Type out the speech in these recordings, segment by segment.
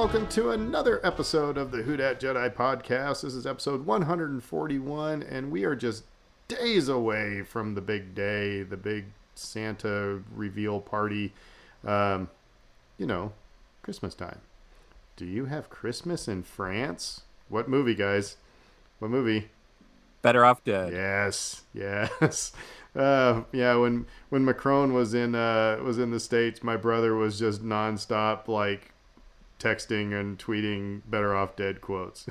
welcome to another episode of the Who Dat Jedi podcast. This is episode 141, and we are just days away from the big day, the big Santa reveal party. Christmas time. Do you have Christmas in France? What movie, guys? What movie? Better Off Dead. Yes. When Macron was in the States, my brother was just nonstop like texting and tweeting Better Off Dead quotes.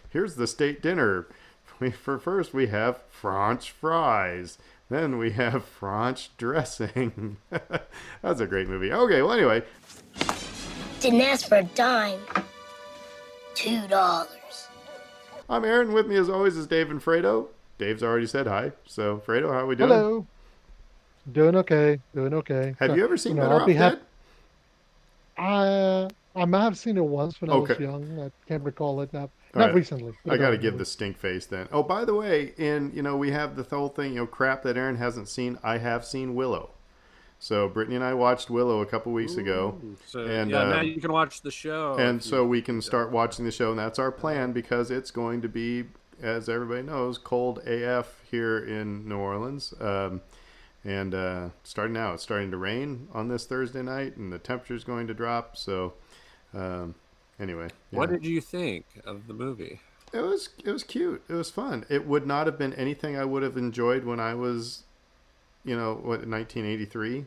Here's the state dinner. First we have French fries. Then we have French dressing. That's a great movie. Okay, well anyway. Didn't ask for a dime. $2. I'm Aaron. With me as always is Dave and Fredo. Dave's already said hi. So Fredo, how are we doing? Hello. Doing okay. Have you ever seen Better Off Dead? I might have seen it once when I was young. I can't recall it now. Not recently. I got to give the stink face then. Oh, by the way, we have the whole thing, crap that Aaron hasn't seen. I have seen Willow. So Brittany and I watched Willow a couple weeks ago. So, now you can watch the show. And so we can start watching the show, and that's our plan because it's going to be, as everybody knows, cold AF here in New Orleans. Starting now, it's starting to rain on this Thursday night, and the temperature's going to drop. So, anyway. Yeah. What did you think of the movie? It was cute. It was fun. It would not have been anything I would have enjoyed when I was, 1983.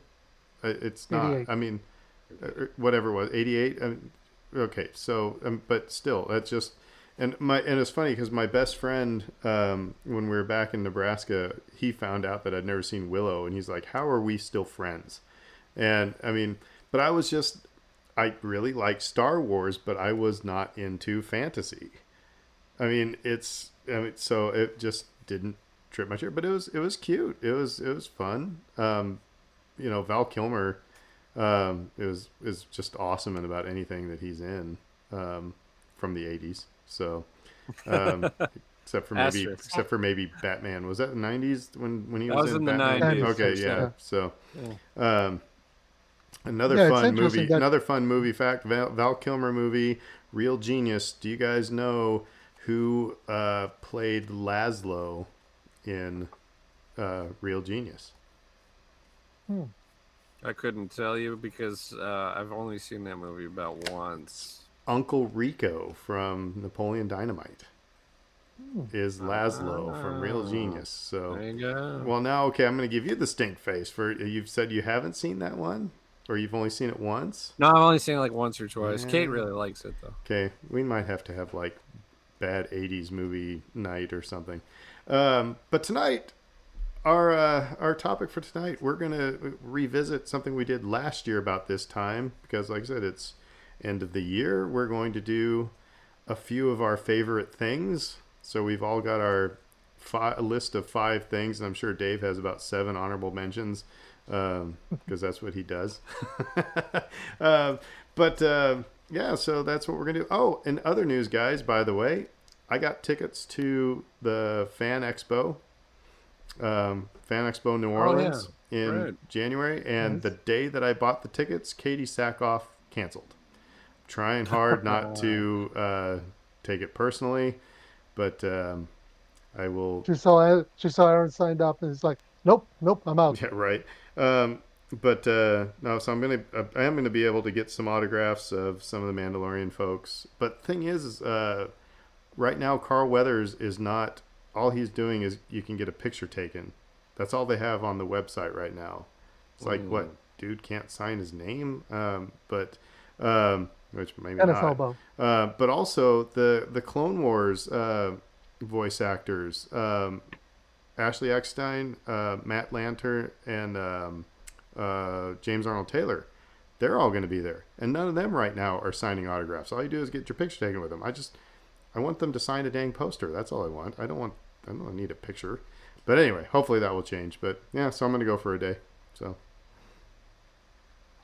It's not. 88. I mean, whatever it was, 88. Okay, so but still, that's just. And it's funny because my best friend, when we were back in Nebraska, he found out that I'd never seen Willow, and he's like, "How are we still friends?" And but I really liked Star Wars, but I was not into fantasy. So it just didn't trip my chair, but it was cute. It was fun. Val Kilmer, is just awesome in about anything that he's in, from the 80s. So, except for maybe Batman. Was that the 90s when he was in Batman? The 90s. Okay, yeah. So, another fun movie fact. Val Kilmer movie, Real Genius. Do you guys know who played Laszlo in Real Genius? I couldn't tell you because I've only seen that movie about once. Uncle Rico from Napoleon Dynamite is Laszlo from Real Genius. So there you go. Well, now, okay, I'm going to give you the stink face for you've said you haven't seen that one, or you've only seen it once. No, I've only seen it like once or twice. Kate really likes it though. Okay, we might have to have like bad 80s movie night or something. But tonight, our topic for tonight, we're going to revisit something we did last year about this time because, like I said, it's end of the year. We're going to do a few of our favorite things. So we've all got our list of 5 things, and I'm sure Dave has about 7 honorable mentions because that's what he does. So that's what we're gonna do. Oh, and other news, guys, by the way, I got tickets to the Fan Expo New Orleans in January, and the day that I bought the tickets, Katie Sackhoff canceled. Trying hard not to take it personally, but I will. She saw Aaron signed up, and it's like, nope, I'm out. Yeah, right. No, so I am gonna be able to get some autographs of some of the Mandalorian folks. But the thing is, right now Carl Weathers is not. All he's doing is you can get a picture taken. That's all they have on the website right now. It's like, what, dude can't sign his name? Which maybe not. But also the Clone Wars voice actors, Ashley Eckstein, Matt Lanter, and James Arnold Taylor, they're all going to be there. And none of them right now are signing autographs. All you do is get your picture taken with them. I want them to sign a dang poster. That's all I want. I don't need a picture. But anyway, hopefully that will change. But yeah, so I'm going to go for a day. So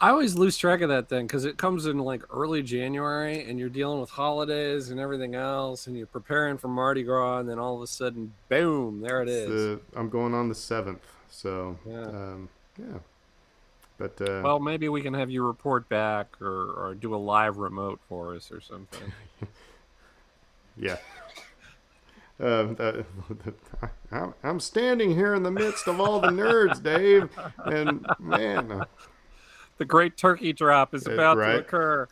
I always lose track of that thing because it comes in like early January and you're dealing with holidays and everything else and you're preparing for Mardi Gras and then all of a sudden, boom, there it is. I'm going on the 7th. So, yeah. But well, maybe we can have you report back or do a live remote for us or something. yeah. I'm standing here in the midst of all the nerds, Dave, and man, the great turkey drop is about to right? occur.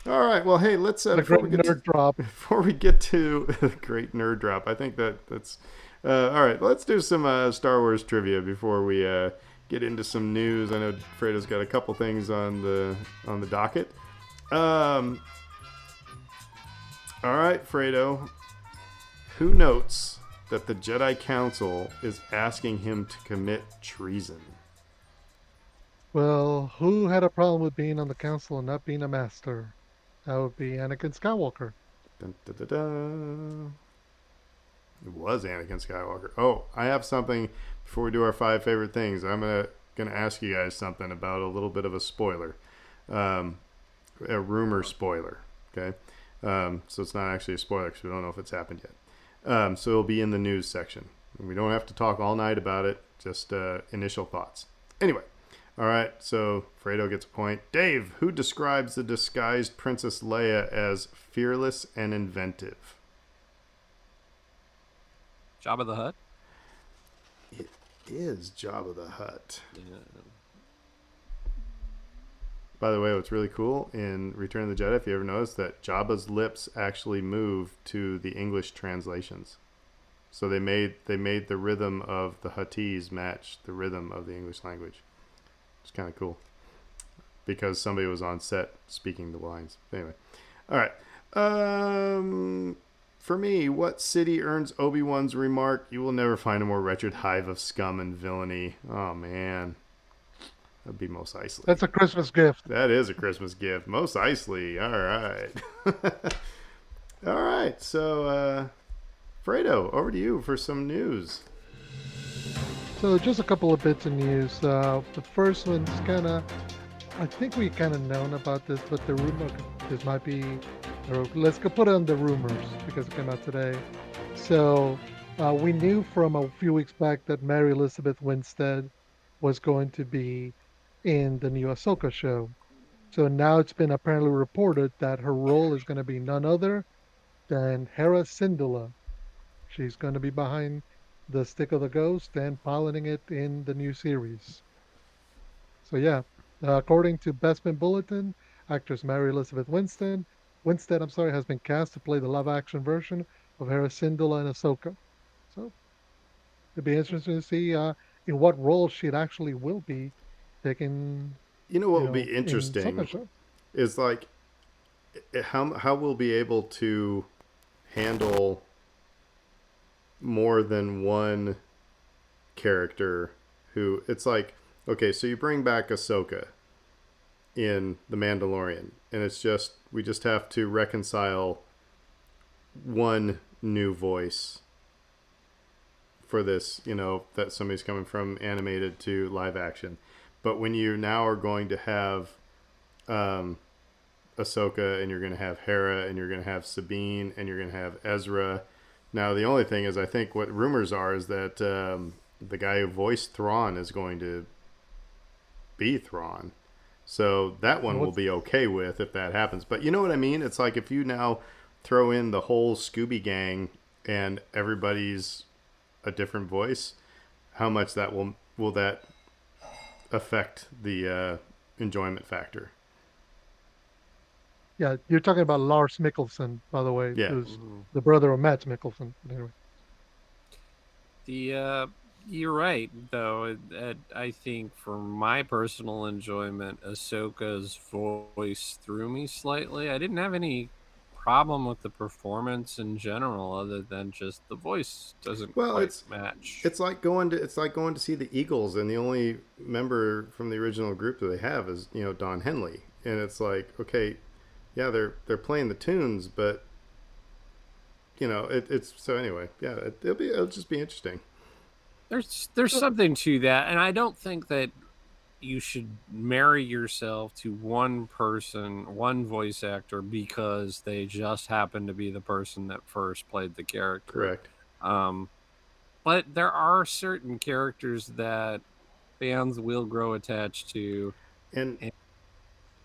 All right. Well, hey, let's The great nerd drop. Before we get to the great nerd drop, I think that's all right. Let's do some Star Wars trivia before we get into some news. I know Fredo's got a couple things on the docket. All right, Fredo. Who notes that the Jedi Council is asking him to commit treason? Well, who had a problem with being on the council and not being a master? That would be Anakin Skywalker. Dun, dun, dun, dun. It was Anakin Skywalker. Oh, I have something before we do our 5 favorite things. I'm gonna ask you guys something about a little bit of a spoiler, a rumor spoiler. Okay, so it's not actually a spoiler because we don't know if it's happened yet. So it'll be in the news section. We don't have to talk all night about it. Just initial thoughts. Anyway, all right. So Fredo gets a point. Dave, who describes the disguised Princess Leia as fearless and inventive? Jabba the Hutt? It is Jabba the Hutt. Yeah. By the way, what's really cool in Return of the Jedi, if you ever noticed, that Jabba's lips actually move to the English translations. So they made the rhythm of the Huttese match the rhythm of the English language. It's kind of cool. Because somebody was on set speaking the lines. Anyway. All right. For me, what city earns Obi-Wan's remark, "You will never find a more wretched hive of scum and villainy"? Oh, man. That'd be Mos Eisley. That's a Christmas gift. That is a Christmas gift. Mos Eisley. All right. All right. So, Fredo, over to you for some news. So just a couple of bits of news. The first one's I think we kind of known about this, but the rumor, this might be, or let's go put it on the rumors because it came out today. So we knew from a few weeks back that Mary Elizabeth Winstead was going to be in the new Ahsoka show. So now it's been apparently reported that her role is going to be none other than Hera Syndulla. She's going to be behind the stick of the ghost and piloting it in the new series. So yeah, according to Bespin Bulletin, actress Mary Elizabeth Winstead, has been cast to play the live-action version of Hera Syndulla in Ahsoka. So it'd be interesting to see in what role she actually will be taking. You know what would be interesting is like how we'll be able to handle more than one character who it's like, okay, so you bring back Ahsoka in The Mandalorian, and it's just we just have to reconcile one new voice for this, that somebody's coming from animated to live action. But when you now are going to have Ahsoka, and you're going to have Hera, and you're going to have Sabine, and you're going to have Ezra. Now, the only thing is, I think what rumors are is that the guy who voiced Thrawn is going to be Thrawn. So that one will be okay with if that happens. But you know what I mean? It's like if you now throw in the whole Scooby Gang and everybody's a different voice, how much that will that affect the enjoyment factor? Yeah, you're talking about Lars Mikkelsen, by the way, yeah. who's the brother of Matt Mikkelsen. Anyway. You're right, though. I think for my personal enjoyment, Ahsoka's voice threw me slightly. I didn't have any problem with the performance in general, other than just the voice doesn't quite match. It's like going to see the Eagles, and the only member from the original group that they have is Don Henley, and it's like, okay, yeah, they're playing the tunes, but it's so anyway. Yeah, it'll just be interesting. There's something to that, and I don't think that you should marry yourself to one person, one voice actor, because they just happen to be the person that first played the character. Correct. But there are certain characters that fans will grow attached to. And And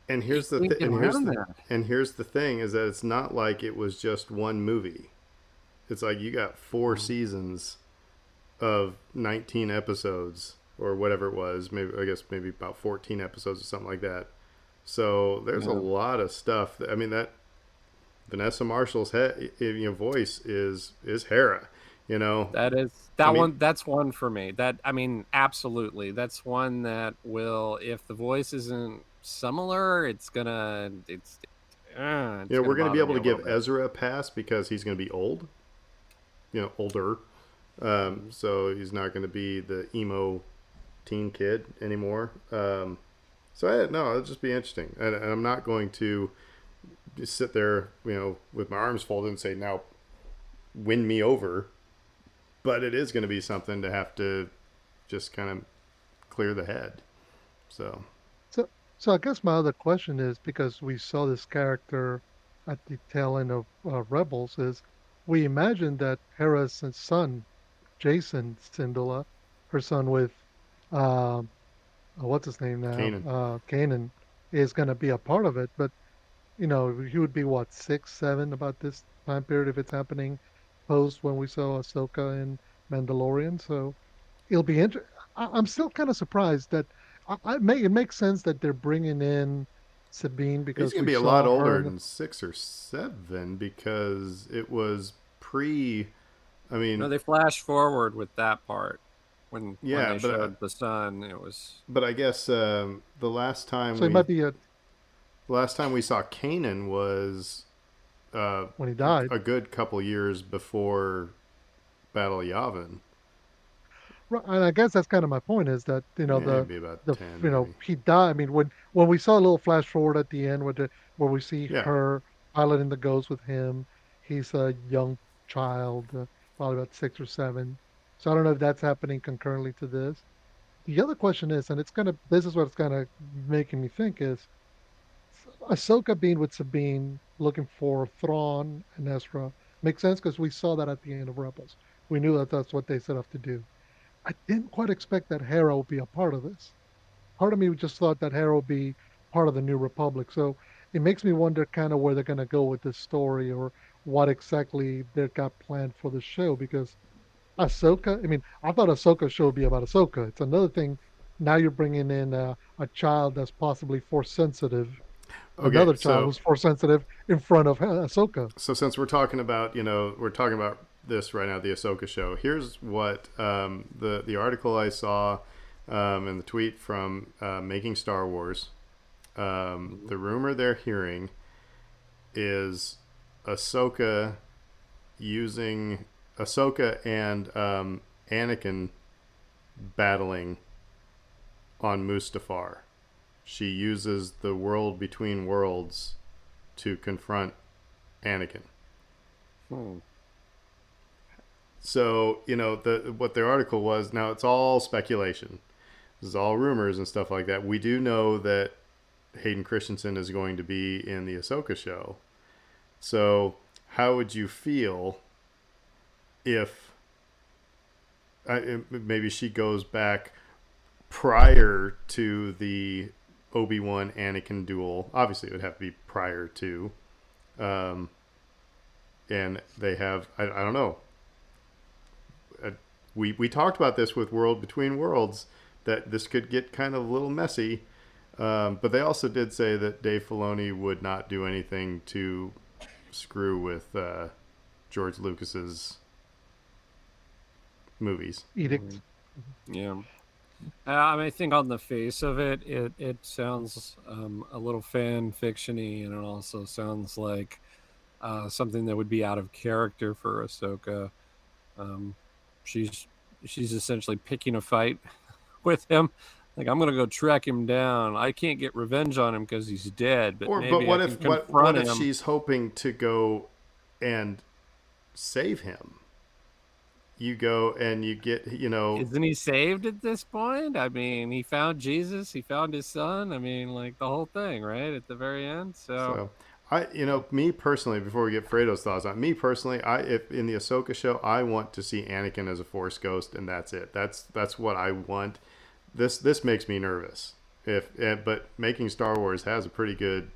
and you here's the can't th- get around that. and here's the thing is that it's not like it was just one movie. It's like you got 4 seasons of 19 episodes or whatever it was. Maybe I guess maybe about 14 episodes or something like that. So there's a Yeah. lot of stuff. I mean that Vanessa Marshall's voice is Hera. You know, That is I mean, one. That's one for me. That I mean, absolutely. That's one that will, if the voice isn't similar, it's gonna, it's we're gonna going to be bother able me to a little give bit. Ezra a pass because he's going to be old. Older. So he's not going to be the emo teen kid anymore. No, it'll just be interesting, and I'm not going to just sit there, with my arms folded and say, "Now, win me over." But it is going to be something to have to just kind of clear the head. So So I guess my other question is because we saw this character at the tail end of Rebels, is we imagine that Hera's son, Jason Syndulla, her son with um what's his name now, Kanan, Kanan, is going to be a part of it. But he would be what, 6, 7 about this time period if it's happening post when we saw Ahsoka in Mandalorian. So it'll be interesting. I'm still kind of surprised that it makes sense that they're bringing in Sabine he's because going to we be a lot saw her older in the, than 6 or 7 because it was pre. I No, mean, they flash forward with that part when yeah, they showed the sun. It was but I guess so it might be the last time we saw Kanan was uh, when he died. a good couple years before Battle of Yavin. Right, and I guess that's kind of my point is that Yeah, maybe about 10, maybe. he died. I mean, when we saw a little flash forward at the end where we see Yeah. her piloting the Ghost with him, he's a young child, probably about 6 or 7. So I don't know if that's happening concurrently to this. The other question is, and this is what's kind of making me think is Ahsoka being with Sabine, looking for Thrawn and Ezra makes sense because we saw that at the end of Rebels. We knew that that's what they set off to do. I didn't quite expect that Hera would be a part of this. Part of me just thought that Hera would be part of the New Republic. So it makes me wonder kind of where they're going to go with this story or what exactly they've got planned for the show. Because Ahsoka, I mean, I thought Ahsoka show would be about Ahsoka. It's another thing. Now you're bringing in a child that's possibly force sensitive, Okay, another child who's force sensitive in front of Ahsoka. so since we're talking about this right now, the Ahsoka show. Here's what the article I saw and the tweet from Making Star Wars. The rumor they're hearing is Ahsoka and Anakin battling on Mustafar. She uses the world between worlds to confront Anakin. So, what their article was, now it's all speculation. This is all rumors and stuff like that. We do know that Hayden Christensen is going to be in the Ahsoka show. So, how would you feel if maybe she goes back prior to the Obi-Wan Anakin duel? Obviously, it would have to be prior to. And they have, I don't know. We talked about this with World Between Worlds, that this could get kind of a little messy. But they also did say that Dave Filoni would not do anything to screw with George Lucas's movies. Edict. Yeah. I mean, I think on the face of it, it sounds a little fan fictiony, and it also sounds like something that would be out of character for Ahsoka. She's essentially picking a fight with him. Like, I'm gonna go track him down. I can't get revenge on him because he's dead. But maybe what I if can what confront if him. she's hoping to go and save him? You go and you get, Isn't he saved at this point? I mean, he found Jesus. He found his son. I mean, like the whole thing, right? At the very end. So me personally, before we get Fredo's thoughts on me personally, if in the Ahsoka show, I want to see Anakin as a Force ghost, and that's it. That's what I want. this makes me nervous. But making Star Wars has a pretty good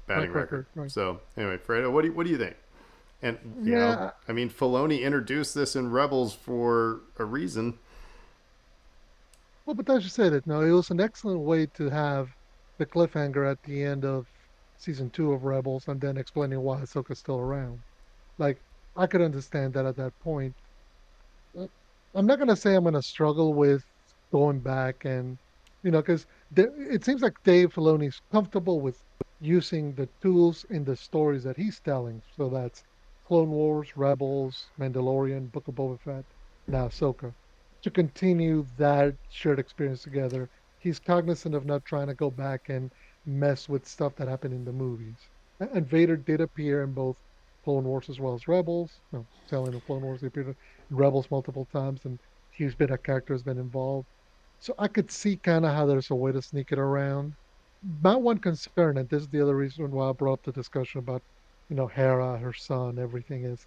batting record. Right. So anyway, Fredo, what do you think? And Yeah, I mean, Filoni introduced this in Rebels for a reason. well, but as you said it, no, it was an excellent way to have the cliffhanger at the end of season 2 of Rebels, and then explaining why Ahsoka's still around. Like, I could understand that at that point. Uh, I'm not gonna say I'm gonna struggle with going back and, because it seems like Dave Filoni's comfortable with using the tools in the stories that he's telling. So that's Clone Wars, Rebels, Mandalorian, Book of Boba Fett, now Ahsoka, to continue that shared experience together. He's cognizant of not trying to go back and mess with stuff that happened in the movies. And Vader did appear in both Clone Wars as well as Rebels. No, telling the Clone Wars, he appeared in Rebels multiple times, and he's been a character has been involved. So I could see kind of how there's a way to sneak it around. My one concern, and this is the other reason why I brought up the discussion about, Hera, her son, everything, is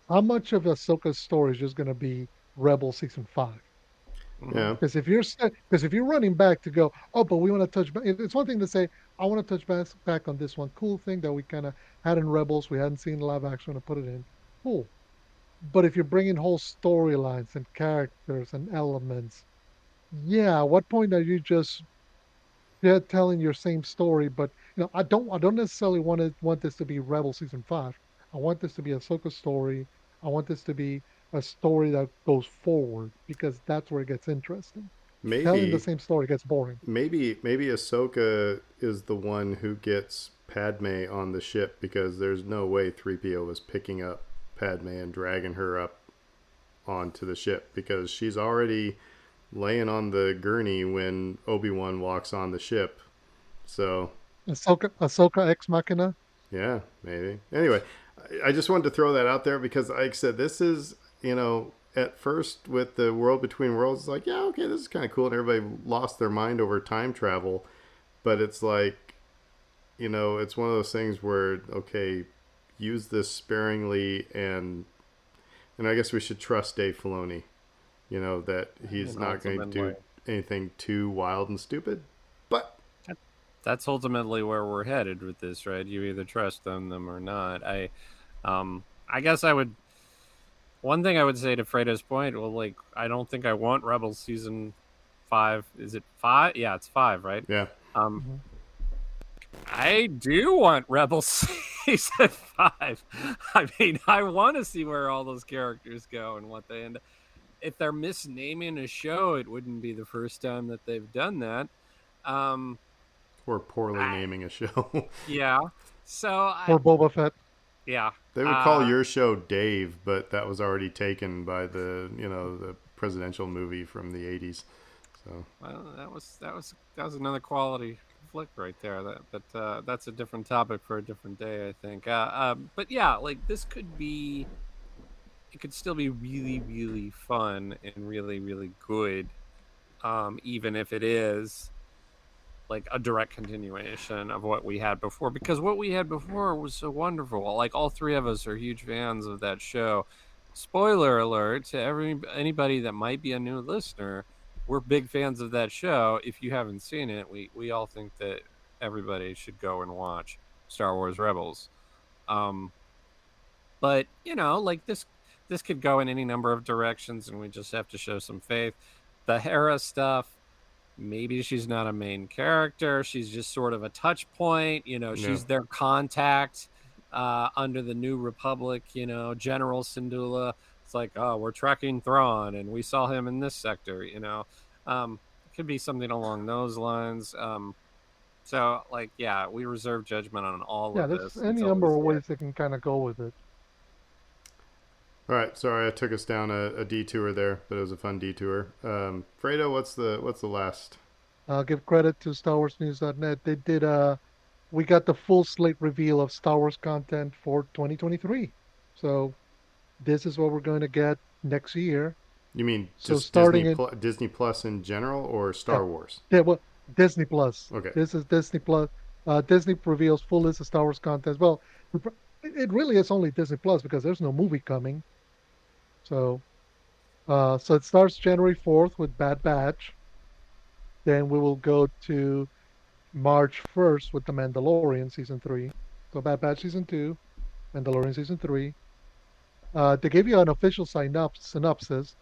how much of Ahsoka's story is just going to be Rebel season 5? Yeah, Because if you're running back to go, oh, but we want to touch back. It's one thing to say, I want to touch back on this one cool thing that we kind of had in Rebels. We hadn't seen live action to put it in. Cool. But if you're bringing whole storylines and characters and elements, yeah, at what point are you just telling your same story? But I don't necessarily want this to be Rebel season 5. I want this to be a Ahsoka story. I want this to be a story that goes forward, because that's where it gets interesting. Telling the maybe same story gets boring. maybe Ahsoka is the one who gets Padme on the ship because there's no way 3PO was picking up Padme and dragging her up onto the ship because she's already laying on the gurney when Obi-Wan walks on the ship. So, Ahsoka Ex Machina. yeah, maybe. Anyway, I just wanted to throw that out there because, like I said, this is, at first with the World Between Worlds, it's like, yeah, okay, this is kind of cool. And everybody lost their mind over time travel. But it's like, it's one of those things where, okay, use this sparingly and I guess we should trust Dave Filoni, that he's not going to do ultimately, anything too wild and stupid. But that's ultimately where we're headed with this, right? You either trust them or not. I guess I would. One thing I would say to Fredo's point, well, like, I don't think I want Rebels season 5. Is it 5? Yeah, it's 5, right? yeah, Um, Mhm. I do want Rebels season 5. I mean, I want to see where all those characters go and what they end up. If they're misnaming a show, it wouldn't be the first time that they've done that. Um, or poorly I, naming a show. yeah. So, Or Boba Fett. yeah. They would call your show Dave, but that was already taken by the presidential movie from the 80s. So, Well, that was another quality flick right there. That's a different topic for a different day, I think. But yeah, like this could be, it could still be really, really fun and really, really good, even if it is like a direct continuation of what we had before. Because what we had before was so wonderful. Like all three of us are huge fans of that show. Spoiler alert to anybody that might be a new listener, we're big fans of that show. If you haven't seen it, we all think that everybody should go and watch Star Wars Rebels. Um, but like this could go in any number of directions, and we just have to show some faith. The Hera stuff, maybe she's not a main character. She's just sort of a touch point. yeah. She's their contact under the New Republic. General Syndulla. It's like, oh, we're tracking Thrawn, and we saw him in this sector. It could be something along those lines. So, like, yeah, we reserve judgment on all Yeah, of there's this any until we number of see it. ways they can kind of go with it. all right, sorry I took us down a detour there, but it was a fun detour. Fredo, what's the last? I'll give credit to StarWarsNews.net. They did we got the full slate reveal of Star Wars content for 2023. So this is what we're going to get next year. You mean So just starting in Disney Plus in general or yeah, Star Wars? yeah, well, Disney Plus. Okay. This is Disney Plus. Disney reveals full list of Star Wars content. Well, it really is only Disney Plus because there's no movie coming. So So it starts January 4th with Bad Batch. Then we will go to March 1st with The Mandalorian season 3. So Bad Batch season 2, Mandalorian season 3. They gave you an official synopsis.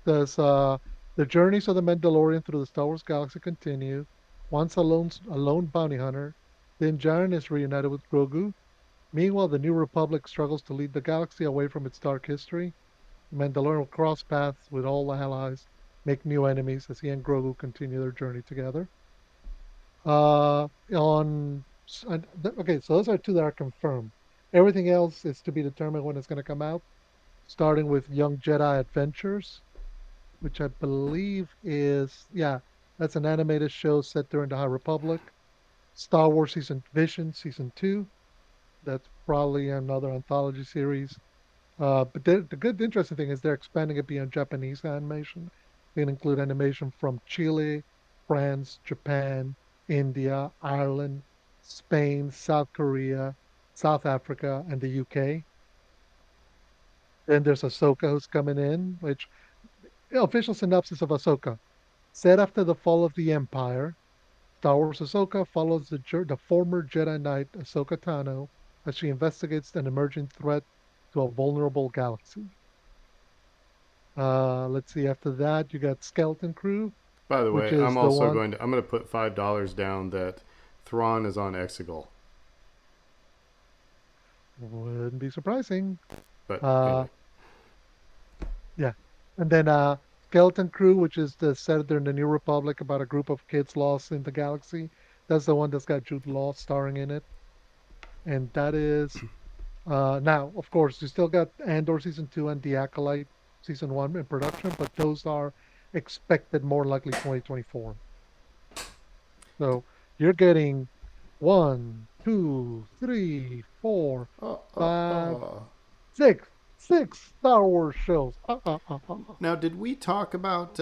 Says the journeys of the Mandalorian through the Star Wars galaxy continue. Once a lone bounty hunter, Din Djarin is reunited with Grogu. Meanwhile, the New Republic struggles to lead the galaxy away from its dark history. The Mandalorian will cross paths with all the allies, make new enemies as he and Grogu continue their journey together. Okay, so those are two that are confirmed. Everything else is to be determined when it's going to come out, starting with Young Jedi Adventures, which I believe is, yeah, that's an animated show set during the High Republic. Star Wars Vision Season 2, that's probably another anthology series. But the good, interesting thing is they're expanding it beyond Japanese animation. They include animation from Chile, France, Japan, India, Ireland, Spain, South Korea, South Africa, and the UK. Then there's Ahsoka who's coming in, which official synopsis of Ahsoka. Set after the fall of the Empire, Star Wars Ahsoka follows the former Jedi Knight Ahsoka Tano as she investigates an emerging threat to a vulnerable galaxy. Let's see. After that, you got Skeleton Crew, By the which way, I'm is the also one. I'm going to put $5 down that Thrawn is on Exegol. Wouldn't be surprising. But Uh, anyway, yeah. And then Skeleton Crew, which is the set there in the New Republic about a group of kids lost in the galaxy. That's the one that's got Jude Law starring in it. And that is now, of course, you still got Andor season 2 and The Acolyte season 1 in production, but those are expected more likely 2024. So you're getting one, two, three, four, oh, oh, five, oh. six Star Wars shows. Now, did we talk about?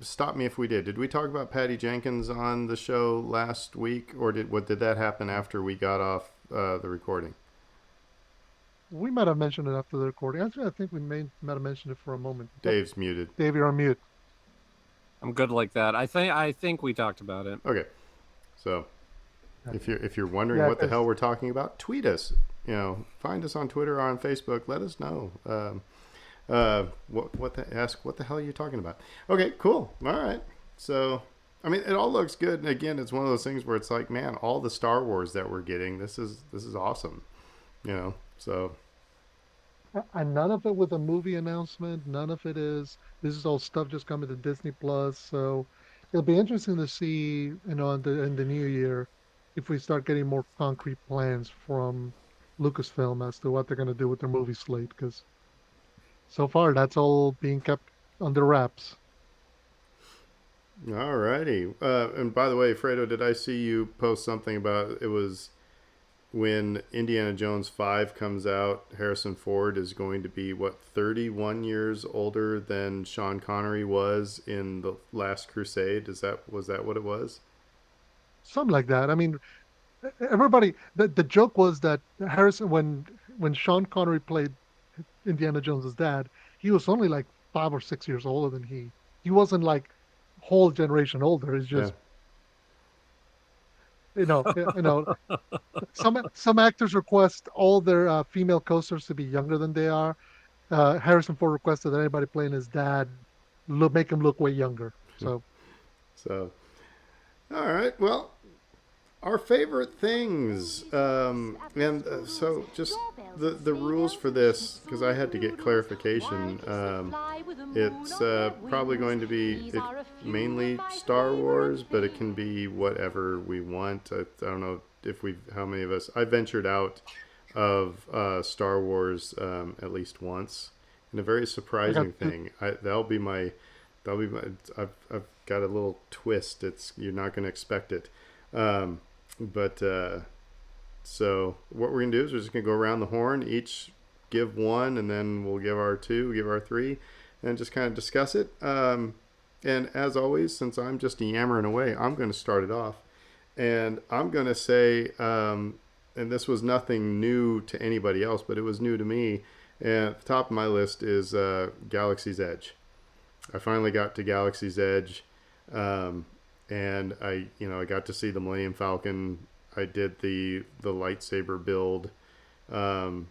Stop me if we did. Did we talk about Patty Jenkins on the show last week, or did that happen after we got off the recording? We might have mentioned it after the recording. Actually, I think might have mentioned it for a moment. Dave's muted. Dave, you're on mute. I'm good like that. I think we talked about it. Okay, so if you're wondering Yeah, what the 'cause- hell we're talking about, tweet us. Find us on Twitter or on Facebook. Let us know. What the hell are you talking about? Okay, cool. All right. So, I mean, it all looks good. And again, it's one of those things where it's like, man, all the Star Wars that we're getting, this is awesome. So And none of it with a movie announcement. None of it is. This is all stuff just coming to Disney Plus. So it'll be interesting to see, in the new year, if we start getting more concrete plans from Lucasfilm as to what they're going to do with their movie slate. Because so far, that's all being kept under wraps. all righty. And by the way, Fredo, did I see you post something about it was when Indiana Jones 5 comes out, Harrison Ford is going to be, 31 years older than Sean Connery was in The Last Crusade? Was that what it was? Something like that. I mean, everybody. The joke was that Harrison, when Sean Connery played Indiana Jones's dad, he was only like 5 or 6 years older than he. He wasn't like whole generation older. It's Yeah. just you know, you know, some actors request all their female co-stars to be younger than they are. Harrison Ford requested that anybody playing his dad make him look way younger. So So, all right. Well, our favorite things. And so just the rules for this, because I had to get clarification. It's probably going to be mainly Star Wars, but it can be whatever we want. I don't know how many of us. I ventured out of Star Wars at least once, and a very surprising thing. That'll be my. I've got a little twist. You're not going to expect it. But so what we're gonna do is we're just gonna go around the horn, each give one, and then we'll give our two, give our three, and just kind of discuss it. And as always, since I'm just yammering away, I'm gonna start it off, and I'm gonna say, and this was nothing new to anybody else, but it was new to me. And at the top of my list is Galaxy's Edge. I finally got to Galaxy's Edge, and I got to see the Millennium Falcon. I did the lightsaber build, and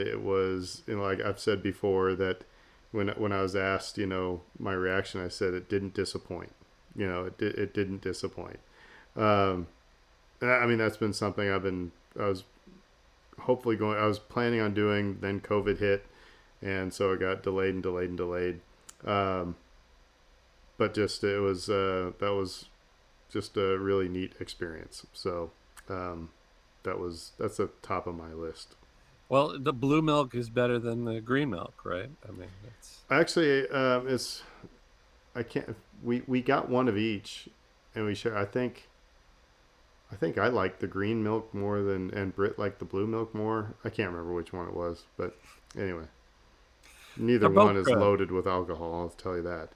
it was, like I've said before, that when I was asked, my reaction, I said it didn't disappoint. It didn't disappoint. I mean, that's been something I was I was planning on doing, then COVID hit, and so it got delayed and delayed and delayed. But just that was just a really neat experience. So that's the top of my list. Well, the blue milk is better than the green milk, right? I mean, it's Actually, it's I can't. We got one of each, and we share. I think I like the green milk more than, and Britt liked the blue milk more. I can't remember which one it was, but anyway, neither They're both one is good. loaded with alcohol. I'll tell you that.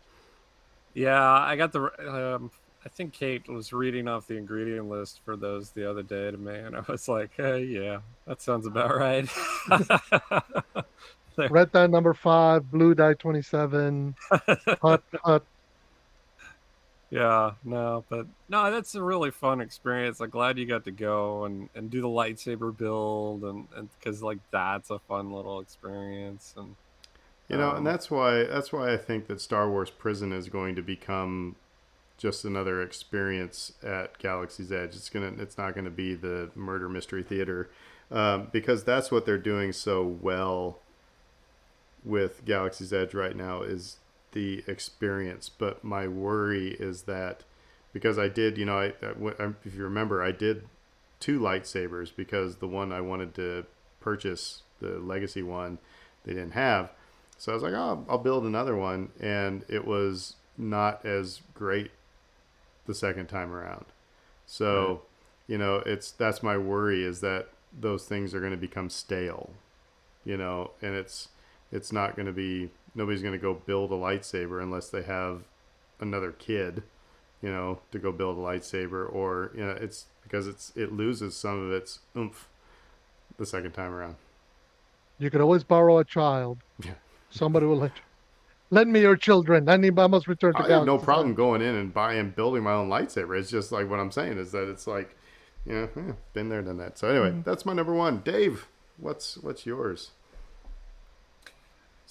yeah. I got the. I think Kate was reading off the ingredient list for those the other day to me, and I was like, "Hey, yeah, that sounds about right." Red dye number 5, blue dye 27, hot. Yeah, no, but no, that's a really fun experience. I'm glad you got to go and do the lightsaber build and because like that's a fun little experience and And that's why I think that Star Wars Prison is going to become just another experience at Galaxy's Edge. It's not gonna be the murder mystery theater, because that's what they're doing so well with Galaxy's Edge right now, is the experience. But my worry is that, because I did, if you remember, I did 2 lightsabers because the one I wanted to purchase, the Legacy one, they didn't have. So I was like, oh, I'll build another one, and it was not as great the second time around. So, that's my worry, is that those things are going to become stale, and it's not going to be, nobody's going to go build a lightsaber unless they have another kid, to go build a lightsaber, or, it's because it loses some of its oomph the second time around. You could always borrow a child. Yeah. Somebody will lend me your children. I must return to I have no Galaxy's problem Edge. going in and building my own lightsaber. It's just like, what I'm saying is that it's like, been there, done that. So anyway, that's my number one. Dave, what's yours?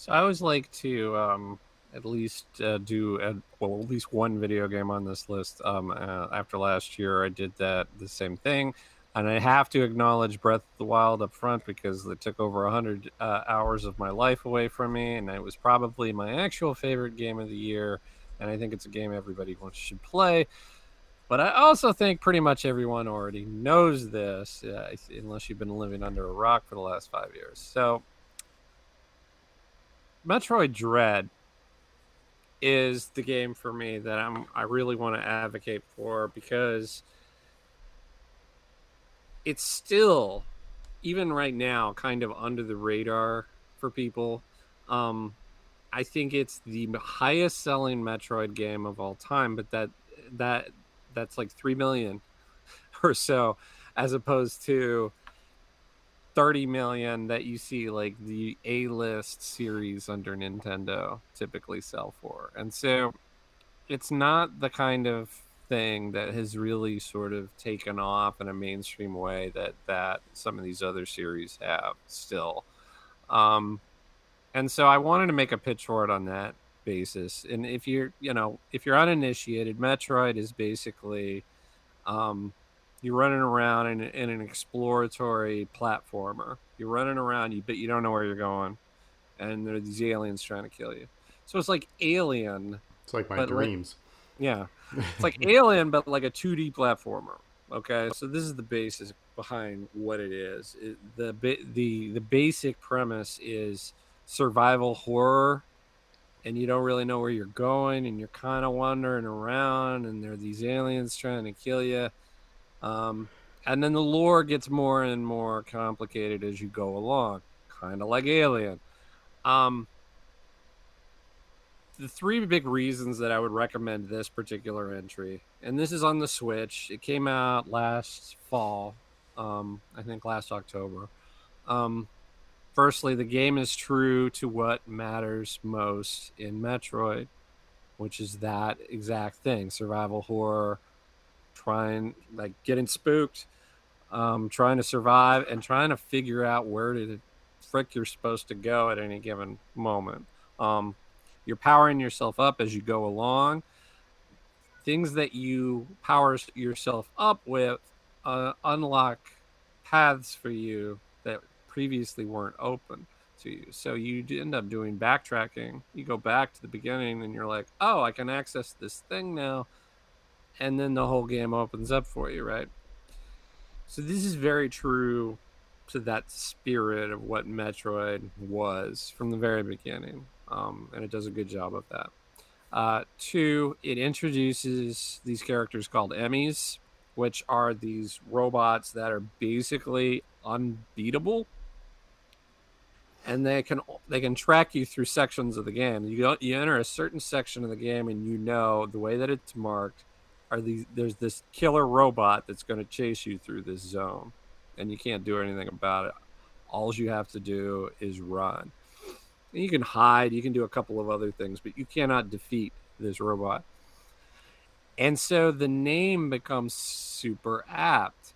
so I always like to at least do at least one video game on this list. After last year, I did the same thing, and I have to acknowledge Breath of the Wild up front because it took over 100 hours of my life away from me, and it was probably my actual favorite game of the year. And I think it's a game everybody should play. But I also think pretty much everyone already knows this, unless you've been living under a rock for the last 5 years. So, Metroid Dread is the game for me that I really want to advocate for, because it's still, even right now, kind of under the radar for people. I think it's the highest selling Metroid game of all time, but that's like 3 million or so, as opposed to 30 million that you see like the A-list series under Nintendo typically sell for. And so it's not the kind of thing that has really sort of taken off in a mainstream way that some of these other series have still. And so I wanted to make a pitch for it on that basis. And if you're uninitiated, Metroid is basically you're running around in an exploratory platformer. You're running around, but you don't know where you're going, and there are these aliens trying to kill you. So it's like Alien. It's like my dreams. Yeah, it's like Alien, but like a 2D platformer. Okay, so this is the basis behind what it is. The basic premise is survival horror, and you don't really know where you're going, and you're kind of wandering around, and there are these aliens trying to kill you. And then the lore gets more and more complicated as you go along, kind of like Alien. The 3 big reasons that I would recommend this particular entry, and this is on the Switch. It came out last fall, I think last October. Firstly, the game is true to what matters most in Metroid, which is that exact thing: survival horror, getting spooked, trying to survive, and trying to figure out where to frick you're supposed to go at any given moment. You're powering yourself up as you go along. Things that you power yourself up with unlock paths for you that previously weren't open to you. So you end up doing backtracking. You go back to the beginning and you're like, oh, I can access this thing now. And then the whole game opens up for you, right? So this is very true to that spirit of what Metroid was from the very beginning. And it does a good job of that. 2, it introduces these characters called Emmys, which are these robots that are basically unbeatable, and they can track you through sections of the game. You enter a certain section of the game, and you know the way that it's marked there's this killer robot that's going to chase you through this zone, and you can't do anything about it. All you have to do is run. And you can hide, you can do a couple of other things, but you cannot defeat this robot. And so the name becomes super apt.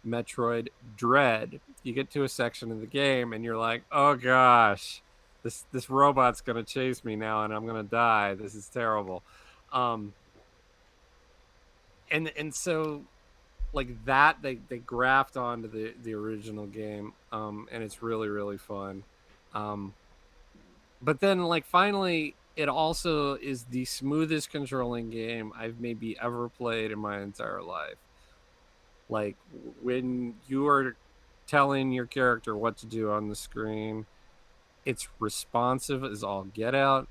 Metroid Dread. You get to a section of the game and you're like, oh gosh, this robot's going to chase me now and I'm going to die. This is terrible. And so like that they graft onto the original game, and it's really, really fun. But then like finally it also is the smoothest controlling game I've maybe ever played in my entire life. Like when you are telling your character what to do on the screen, it's responsive as all get out.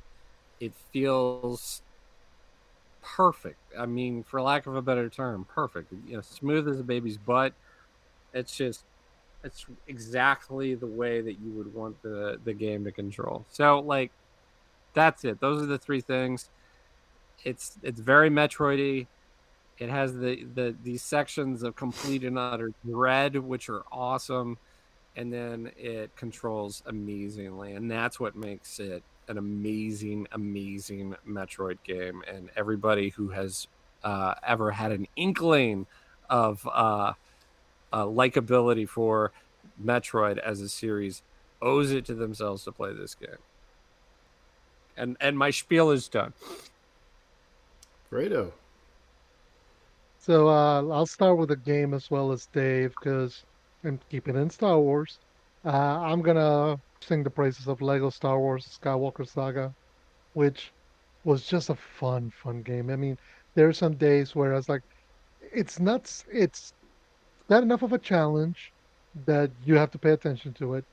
It feels perfect. I mean, for lack of a better term, perfect. Smooth as a baby's butt. It's exactly the way that you would want the game to control. So like that's it. Those are the 3 things. It's very Metroidy. It has these sections of complete and utter dread, which are awesome, and then it controls amazingly, and that's what makes it an amazing, amazing Metroid game. And everybody who has ever had an inkling of likability for Metroid as a series owes it to themselves to play this game. And my spiel is done. Fredo. So I'll start with a game as well as Dave because I'm keeping in Star Wars. I'm gonna sing the praises of Lego Star Wars Skywalker Saga, which was just a fun game. I mean, there are some days where I was like, it's not enough of a challenge that you have to pay attention to it,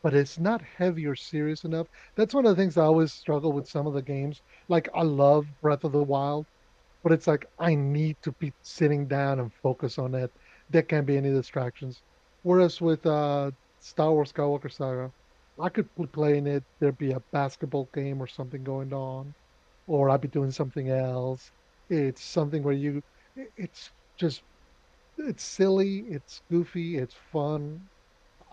but it's not heavy or serious enough. That's one of the things I always struggle with some of the games. Like I love Breath of the Wild, but it's like I need to be sitting down and focus on it. There can't be any distractions. Whereas with Star Wars Skywalker Saga, I could be playing it. There'd be a basketball game or something going on, or I'd be doing something else. It's something where it's just, it's silly, it's goofy, it's fun.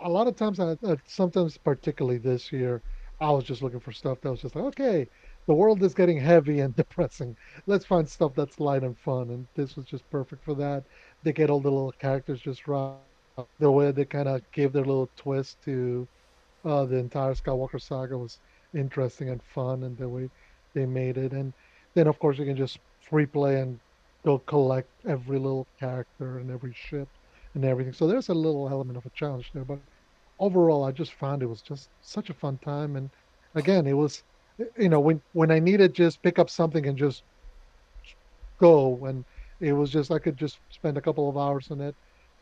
A lot of times, sometimes particularly this year, I was just looking for stuff that was just like, okay, the world is getting heavy and depressing. Let's find stuff that's light and fun, and this was just perfect for that. They get all the little characters just right. The way they kind of gave their little twist to the entire Skywalker saga was interesting and fun, and the way they made it. And then, of course, you can just free play and go collect every little character and every ship and everything. So there's a little element of a challenge there, but overall, I just found it was just such a fun time. And again, it was, when I needed just pick up something and just go, and it was just I could just spend a couple of hours on it,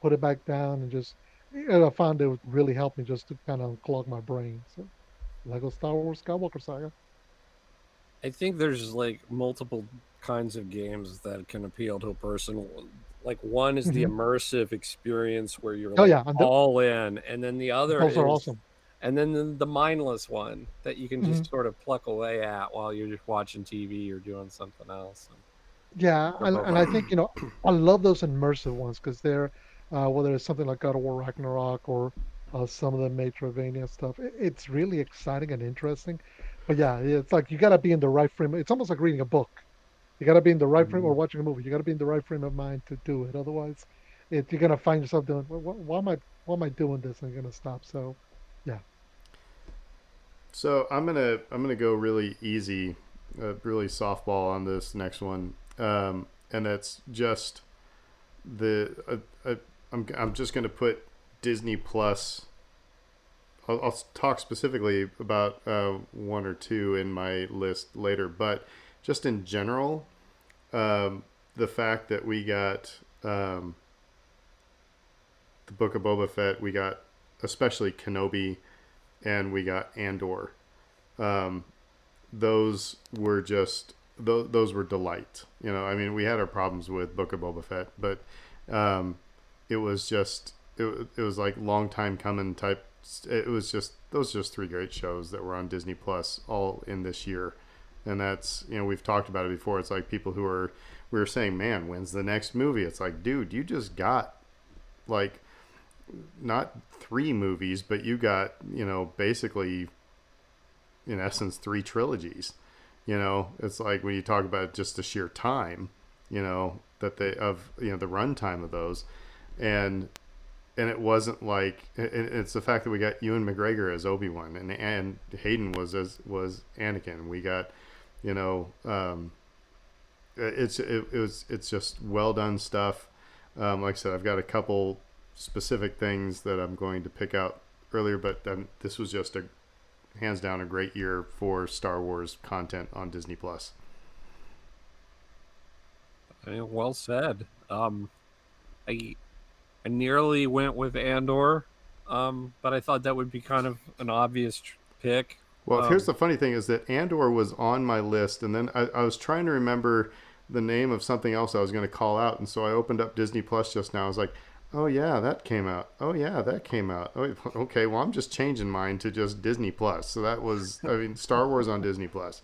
put it back down, and just I found it would really help me just to kind of unclog my brain. So, Lego Star Wars Skywalker Saga. I think there's like multiple kinds of games that can appeal to a person. Like one is the immersive experience where you're all in, and then the other those are awesome. And then the mindless one that you can just sort of pluck away at while you're just watching TV or doing something else. Yeah, and I think I love those immersive ones because they're whether it's something like God of War Ragnarok or some of the Metroidvania stuff. It's really exciting and interesting. But yeah, it's like you got to be in the right frame. It's almost like reading a book. You got to be in the right frame or Mhm. watching a movie. You got to be in the right frame of mind to do it. Otherwise, you're gonna find yourself doing, why am I doing this? And you're gonna stop. So, yeah. So I'm gonna go really easy, really softball on this next one, and that's just the I'm just gonna put Disney Plus. I'll talk specifically about one or two in my list later, but just in general, the fact that we got the Book of Boba Fett, we got especially Kenobi, and we got Andor. Um, those were just those were delight. I mean, we had our problems with Book of Boba Fett, but um, it was just it was like long time coming type. It was just those are just three great shows that were on Disney Plus all in this year, and that's we've talked about it before. It's like people who are we were saying, man, when's the next movie? It's like, dude, you just got like not three movies, but you got basically in essence three trilogies. It's like when you talk about just the sheer time, that they of the runtime of those, and it wasn't like it's the fact that we got Ewan McGregor as Obi-Wan and Hayden was Anakin. We got you know it's just well done stuff. Like I said, I've got a couple specific things that I'm going to pick out earlier, but this was just a hands down a great year for Star Wars content on Disney Plus. Well said. I I nearly went with Andor, but I thought that would be kind of an obvious pick. Well, here's Um, the funny thing is that Andor was on my list, and then I was trying to remember the name of something else I was going to call out, and so I opened up Disney Plus just now. I was like, oh yeah, that came out. Oh yeah, that came out. Oh, okay, well I'm just changing mine to just Disney Plus. So that was, I mean, Star Wars on Disney Plus.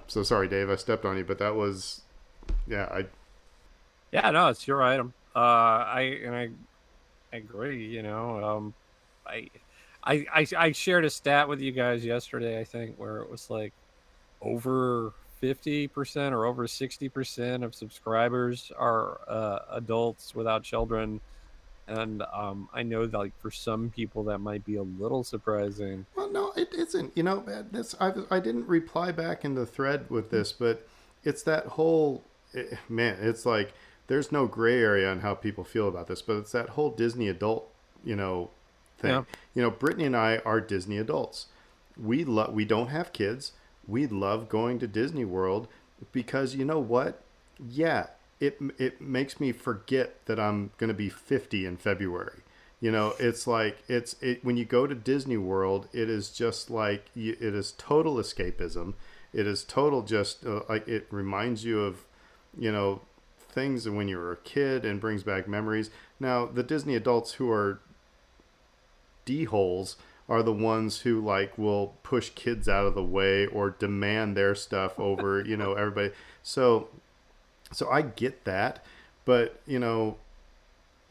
So sorry, Dave, I stepped on you, but that was, yeah, yeah, no, it's your item. I agree. I, I shared a stat with you guys yesterday. I think where it was like over 50% or over 60% of subscribers are adults without children, and I know that like for some people that might be a little surprising. Well, no, it isn't. This I didn't reply back in the thread with this, but it's that whole man. It's like there's no gray area on how people feel about this, but it's that whole Disney adult, thing. Yeah. Brittany and I are Disney adults. We don't have kids. We love going to Disney World because you know what? Yeah, it makes me forget that I'm going to be 50 in February. It's like when you go to Disney World, it is just like it is total escapism. It is total just like it reminds you of you know things when you were a kid and brings back memories. Now the Disney adults who are D holes are the ones who like will push kids out of the way or demand their stuff over everybody. So I get that, but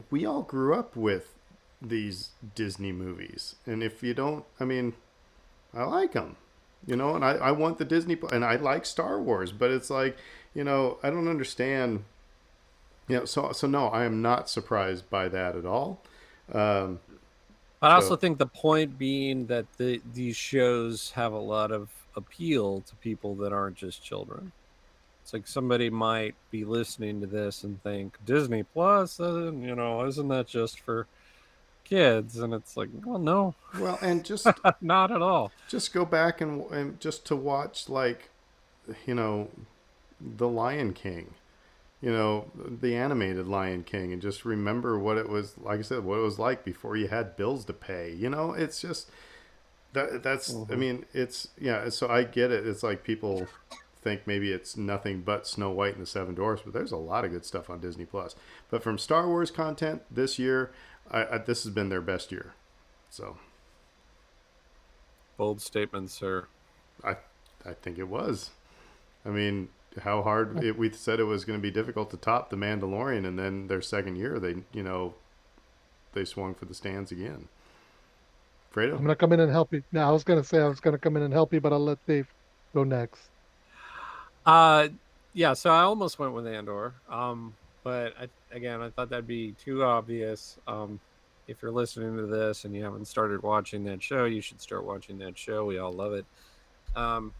we all grew up with these Disney movies, and if you don't, I mean, I like them, and I want the Disney, and I like Star Wars, but it's like, I don't understand, so no, I am not surprised by that at all. Um, But I also so think the point being that these shows have a lot of appeal to people that aren't just children. It's like somebody might be listening to this and think Disney Plus, isn't that just for kids? And it's like, well, no, well, and just not at all. go back and just to watch like, you know, The Lion King, the animated Lion King, and just remember what it was like. I said, what it was like before you had bills to pay. It's just that's. I Hmm. mean, it's yeah. So I get it. It's like people think maybe it's nothing but Snow White and the Seven Dwarfs, but there's a lot of good stuff on Disney Plus. But from Star Wars content this year, this has been their best year. So Bold statement, sir. I I think it was. I mean, how hard we said it was going to be difficult to top the Mandalorian, and then their second year, they swung for the stands again. Fredo? I'm gonna come in and help you. No, I was gonna say I was gonna come in and help you, but I'll let Dave go next. Uh, yeah. So I almost went with Andor. But I thought that'd be too obvious. If you're listening to this and you haven't started watching that show, you should start watching that show. We all love it. Um,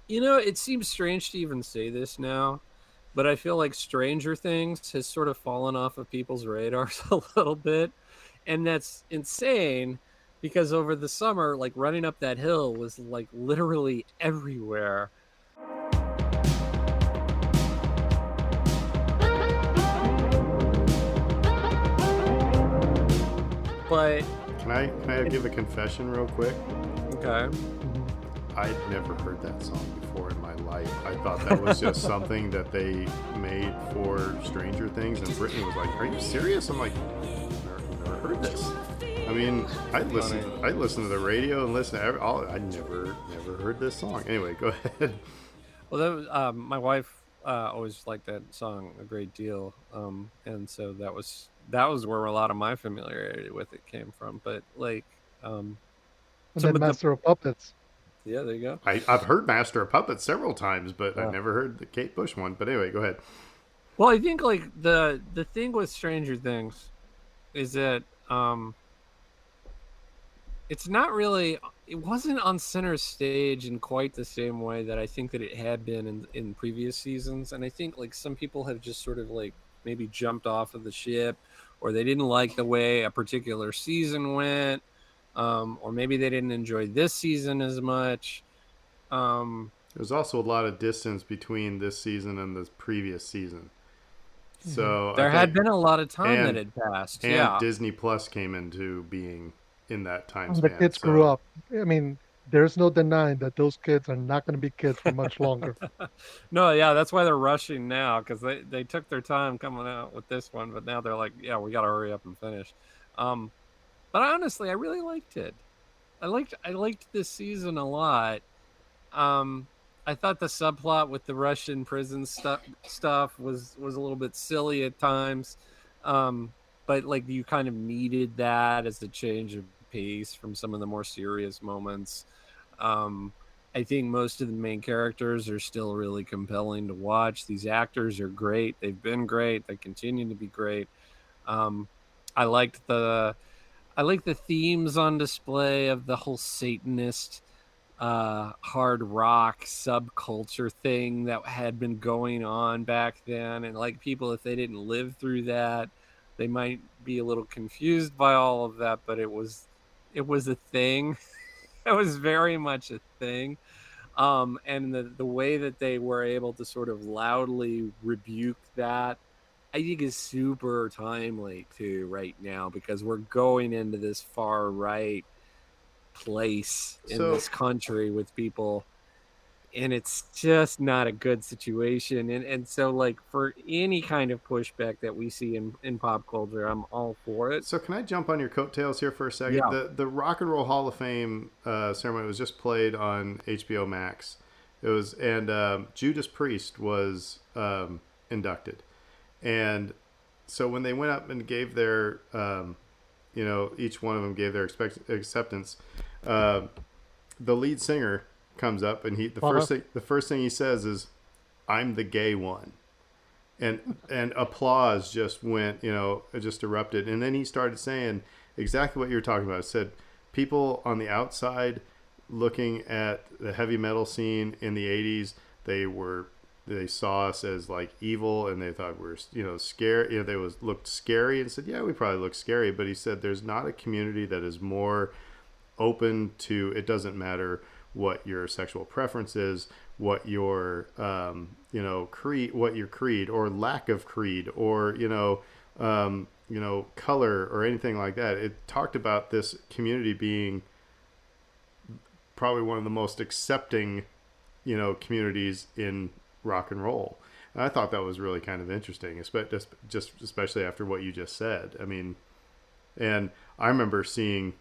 it seems strange to even say this now, but I feel like Stranger Things has sort of fallen off of people's radars a little bit. And that's insane because over the summer, like running up that hill was like literally everywhere. But Can I give a confession real quick? okay. I'd never heard that song before in my life. I thought that was just something that they made for Stranger Things, and Brittany was like, "Are you serious?" I'm like, "Never heard this." I mean, I listen to the radio and listen to I never heard this song. Anyway, go ahead. Well, that was, my wife always liked that song a great deal, and so that was where a lot of my familiarity with it came from. But like, And some then of the Master of Puppets. yeah, there you go. I've heard Master of Puppets several times, but Yeah. I've never heard the Kate Bush one. But anyway, go ahead. Well, I think like the thing with Stranger Things is that it's not really it wasn't on center stage in quite the same way that I think that it had been in previous seasons. And I think like some people have just sort of like maybe jumped off of the ship, or they didn't like the way a particular season went, or maybe they didn't enjoy this season as much. There's also a lot of distance between this season and the previous season. So There I had think, been a lot of time that and had passed. and Yeah. Disney Plus came into being in that time And the span. kids grew up. I mean, there's no denying that those kids are not going to be kids for much longer. No, yeah, that's why they're rushing now, because they took their time coming out with this one, but now they're like, yeah, we got to hurry up and finish. But honestly, I really liked it. I liked this season a lot. I thought the subplot with the Russian prison stuff was a little bit silly at times, but like you kind of needed that as a change of pace from some of the more serious moments. I think most of the main characters are still really compelling to watch. These actors are great. They've been great. They continue to be great. Um, I liked the themes on display of the whole Satanist hard rock subculture thing that had been going on back then, and like people, if they didn't live through that, they might be a little confused by all of that, but it was a thing. It was very much a thing. And the way that they were able to sort of loudly rebuke that, I think, is super timely too right now, because we're going into this far right place in So- this country with people, and it's just not a good situation. And so like for any kind of pushback that we see in pop culture, I'm all for it. So can I jump on your coattails here for a second? Yeah. The Rock and Roll Hall of Fame ceremony was just played on HBO Max. It was, and Judas Priest was inducted, and so when they went up and gave their, each one of them gave their acceptance, the lead singer comes up and the first thing he says is, "I'm the gay one." And applause just went, it just erupted. And then he started saying exactly what you were talking about. It said people on the outside looking at the heavy metal scene in the 80s, they saw us as like evil, and they thought we were, scary. They looked scary, and said, yeah, we probably look scary. But he said there's not a community that is more open to, it doesn't matter what your sexual preference is, what your creed, what your creed or lack of creed, or color or anything like that. It talked about this community being probably one of the most accepting communities in rock and roll. And I thought that was really kind of interesting, especially after what you just said. I mean, and I remember seeing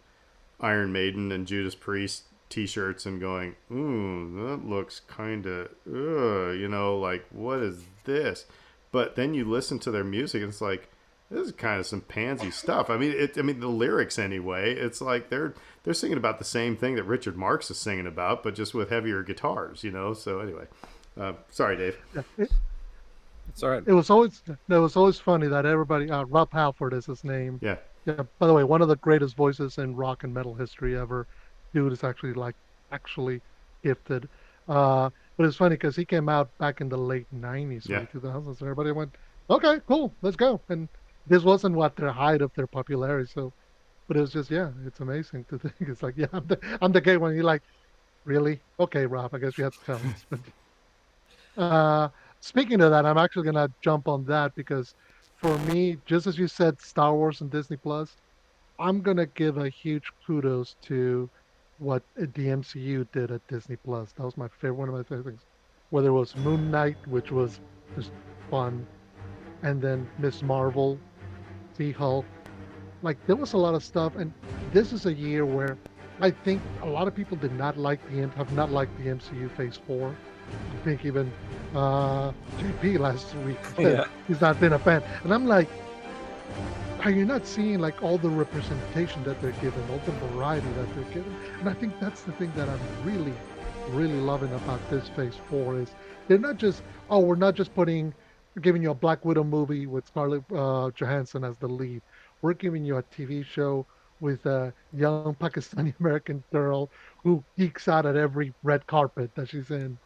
Iron Maiden and Judas Priest t-shirts and going, ooh, that looks kind of, like, what is this? But then you listen to their music and it's like, this is kind of some pansy stuff. I mean, the lyrics anyway. It's like they're singing about the same thing that Richard Marx is singing about, but just with heavier guitars, you know. So anyway, sorry, Dave. Yeah, It's all right. it was always funny that everybody Rob Halford is his name. Yeah, Yeah. By the way, one of the greatest voices in rock and metal history ever. Dude is actually gifted. But it's funny because he came out back in the late '90s, yeah. early 2000s, and everybody went, "Okay, cool, let's go." And this wasn't what their height of their popularity. So, but it was just, yeah, it's amazing to think. It's like, yeah, I'm the gay one. You're like, really? Okay, Rob, I guess you have to tell us. But speaking of that, I'm actually gonna jump on that because for me, just as you said, Star Wars and Disney Plus, I'm gonna give a huge kudos to what the MCU did at Disney Plus. That was one of my favorite things. Whether it was Moon Knight, which was just fun, and then Miss Marvel, She-Hulk, like there was a lot of stuff. And this is a year where I think a lot of people have not liked the MCU Phase 4. I think even JP last week said Yeah. he's not been a fan, and I'm like, are you not seeing like all the representation that they're given, all the variety that they're given? And I think that's the thing that I'm really, really loving about this Phase 4 is they're not just, oh, we're not just giving you a Black Widow movie with Scarlett Johansson as the lead. We're giving you a TV show with a young Pakistani American girl who geeks out at every red carpet that she's in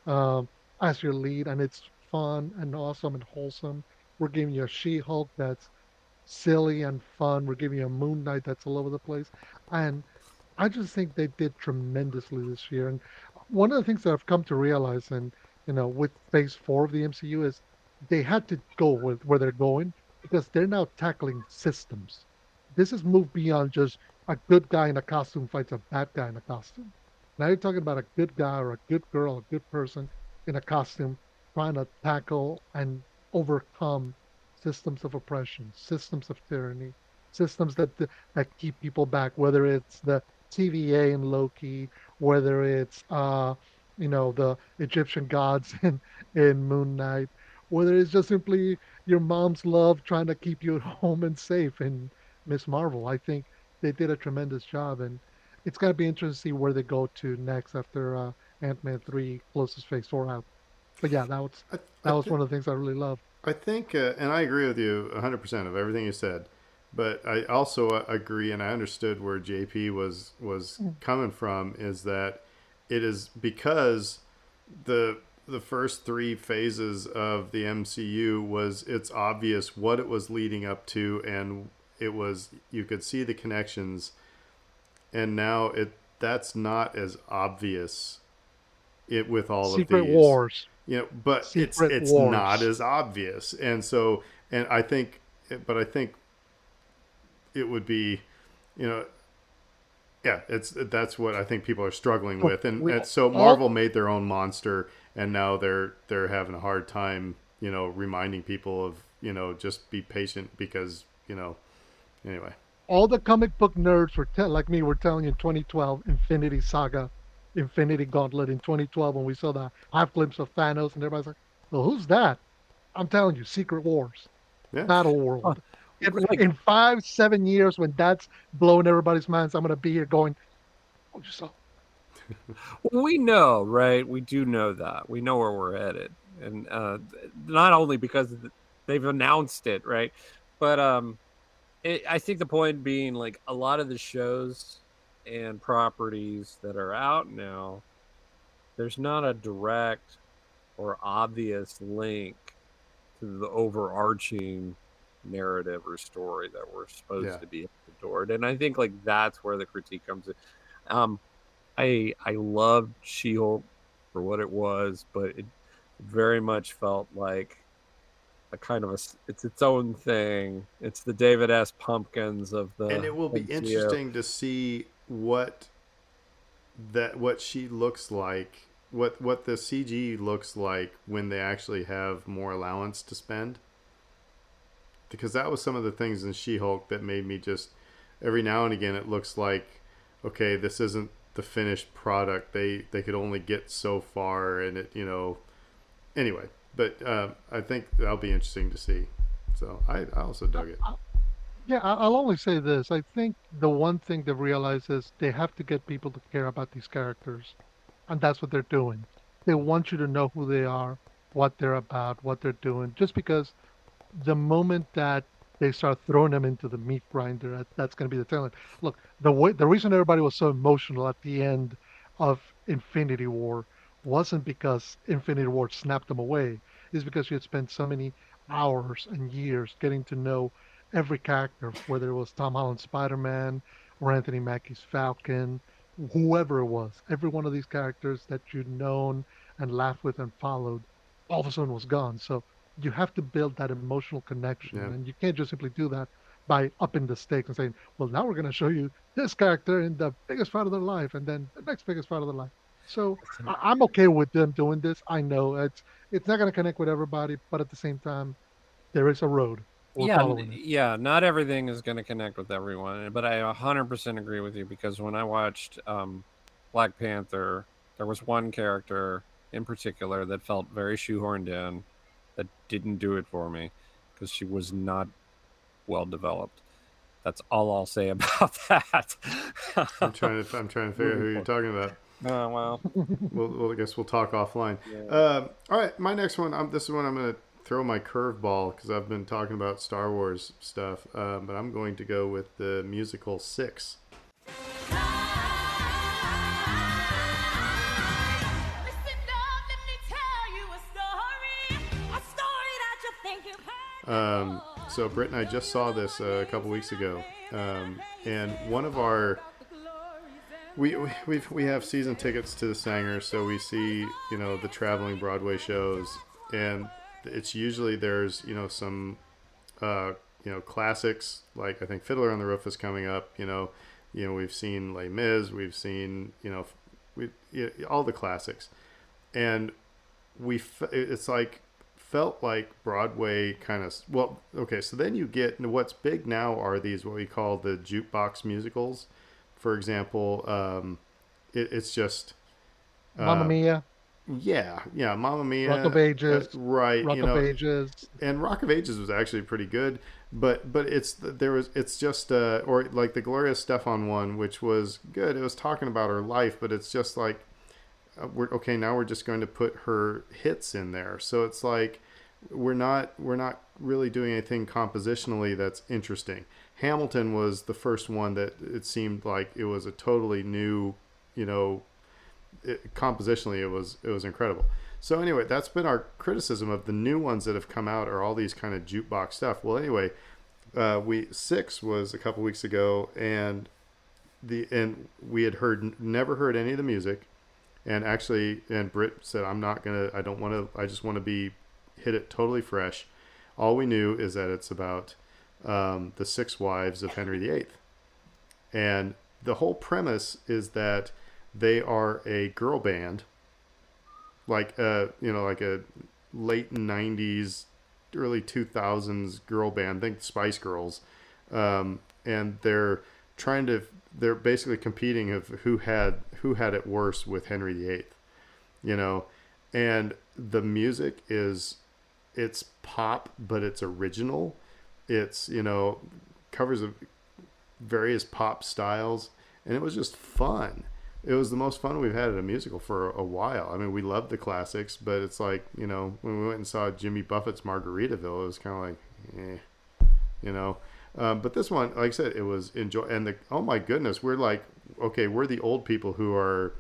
um, as your lead, and it's fun and awesome and wholesome. We're giving you a She-Hulk that's silly and fun. We're giving you a Moon Knight that's all over the place, and I just think they did tremendously this year. And one of the things that I've come to realize, and with Phase 4 of the MCU, is they had to go with where they're going because they're now tackling systems. This has moved beyond just a good guy in a costume fights a bad guy in a costume. Now you're talking about a good guy or a good girl, a good person in a costume trying to tackle and overcome systems of oppression, systems of tyranny, systems that keep people back, whether it's the TVA in Loki, whether it's the Egyptian gods in Moon Knight, whether it's just simply your mom's love trying to keep you at home and safe in Miss Marvel. I think they did a tremendous job, and it's going to be interesting to see where they go to next after Ant-Man 3 closes Phase 4 out. But yeah, I, that I, was th- one of the things I really loved. I think, and I agree with you 100% of everything you said. But I also agree, and I understood where JP was coming from. Is that it is because the first three phases of the MCU it's obvious what it was leading up to, and you could see the connections, and now that's not as obvious with all Secret of these Wars. but Secret it's Wars. not as obvious, and so I think it would be, yeah, that's what I think people are struggling with, and so Marvel made their own monster, and now they're having a hard time, reminding people of, just be patient because, anyway. All the comic book nerds like me were telling you in 2012, Infinity Saga, Infinity Gauntlet in 2012 when we saw the half glimpse of Thanos, and everybody's like, "Well, who's that?" I'm telling you, Secret Wars, Yeah. Battle World. Like- In 5-7 years, when that's blowing everybody's minds, I'm gonna be here going, "Oh, you saw." We know, right? We do know that. We know where we're headed, and not only because they've announced it, right? But I think the point being, like, a lot of the shows and properties that are out now, there's not a direct or obvious link to the overarching narrative or story that we're supposed to be adored. And I think, like, that's where the critique comes in. I loved She-Hulk for what it was, but it very much felt like a kind of it's its own thing. It's the David S. Pumpkins of the And it will be MCU. interesting to see what she looks like, what the CG looks like when they actually have more allowance to spend. Because that was some of the things in She-Hulk that made me just, every now and again, it looks like, okay, this isn't the finished product. They could only get so far, and it, anyway. But I think that'll be interesting to see. So I also dug it. Yeah, I'll only say this. I think the one thing they realize is they have to get people to care about these characters, and that's what they're doing. They want you to know who they are, what they're about, what they're doing. Just because the moment that they start throwing them into the meat grinder, that's going to be the talent. Look, the reason everybody was so emotional at the end of Infinity War wasn't because Infinity War snapped them away. It's because you had spent so many hours and years getting to know every character, whether it was Tom Holland's Spider-Man or Anthony Mackie's Falcon, whoever it was. Every one of these characters that you'd known and laughed with and followed, all of a sudden was gone. So you have to build that emotional connection, Yeah. and you can't just simply do that by upping the stakes and saying, well, now we're going to show you this character in the biggest part of their life and then the next biggest part of their life. So I'm okay with them doing this. I know it's not going to connect with everybody, but at the same time, there is a road. We're following it. Yeah, not everything is going to connect with everyone, but I 100% agree with you because when I watched Black Panther, there was one character in particular that felt very shoehorned in, that didn't do it for me because she was not well developed. That's all I'll say about that. I'm trying to figure out who you're talking about. Oh well. Well, I guess we'll talk offline. Yeah. All right, my next one. This is one I'm going to throw my curveball because I've been talking about Star Wars stuff, but I'm going to go with the musical Six. So Britt and I just saw this a couple weeks ago, and one of our we have season tickets to the Sanger, so we see the traveling Broadway shows, and it's usually there's some classics, like I think Fiddler on the Roof is coming up. We've seen Les Mis, we've seen all the classics, and it's like felt like Broadway kind of okay. So then you get what's big now are these what we call the jukebox musicals. For example, it's just Mamma Mia. Yeah, Mamma Mia, Rock of Ages, right? Rock of Ages, and Rock of Ages was actually pretty good, but it's just or like the Gloria Stefan one, which was good. It was talking about her life, but it's just like now we're just going to put her hits in there, so it's like we're not really doing anything compositionally that's interesting. Hamilton was the first one that it seemed like it was a totally new, compositionally it was incredible. So anyway, that's been our criticism of the new ones that have come out, are all these kind of jukebox stuff. Well, anyway, Six was a couple weeks ago, and we had never heard any of the music, and Britt said, I just want to be hit it totally fresh. All we knew is that it's about the 6 wives of Henry VIII, and the whole premise is that they are a girl band, like like a late 90s, early 2000s girl band. Think Spice Girls, and they're basically competing of who had it worse with Henry VIII, and the music it's pop, but it's original. It's covers of various pop styles, and it was just fun. It was the most fun we've had at a musical for a while. I mean, we loved the classics, but it's like, when we went and saw Jimmy Buffett's Margaritaville, it was kind of like, but this one, like I said, it was enjoy. And oh my goodness, we're like, okay, we're the old people who are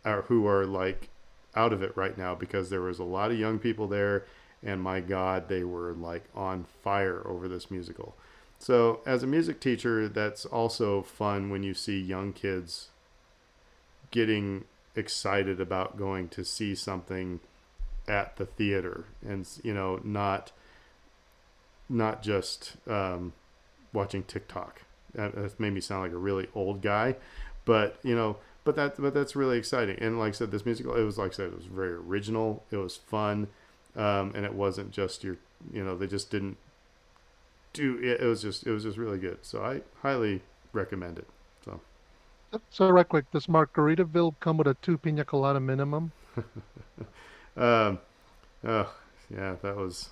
like out of it right now, because there was a lot of young people there, and my God, they were like on fire over this musical. So as a music teacher, that's also fun when you see young kids getting excited about going to see something at the theater, and not just watching TikTok. That made me sound like a really old guy, but that's really exciting. And like I said, this musical, it was very original. It was fun, and it wasn't just they just didn't do it. It was just really good. So I highly recommend it. So right quick, does Margaritaville come with a 2 pina colada minimum? Oh yeah, that was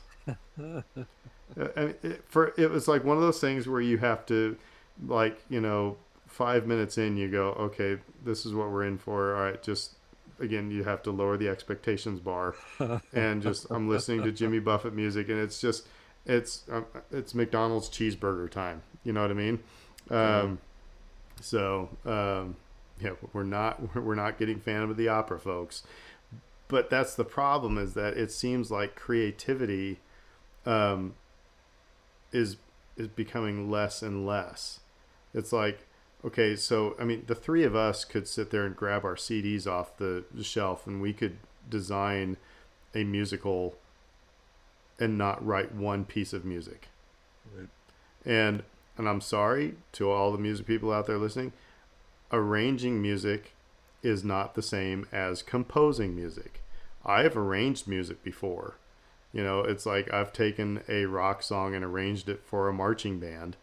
It was like one of those things where you have to, like, 5 minutes in, you go, okay, this is what we're in for. All right, just again, you have to lower the expectations bar, and just I'm listening to Jimmy Buffett music, and it's McDonald's cheeseburger time. You know what I mean? Um, yeah, we're not getting Phantom of the Opera, folks. But that's the problem, is that it seems like creativity um, is becoming less and less. It's like, okay, so I mean, the three of us could sit there and grab our CDs off the shelf, and we could design a musical and not write one piece of music. Right. And I'm sorry to all the music people out there listening, arranging music is not the same as composing music. I have arranged music before. It's like I've taken a rock song and arranged it for a marching band.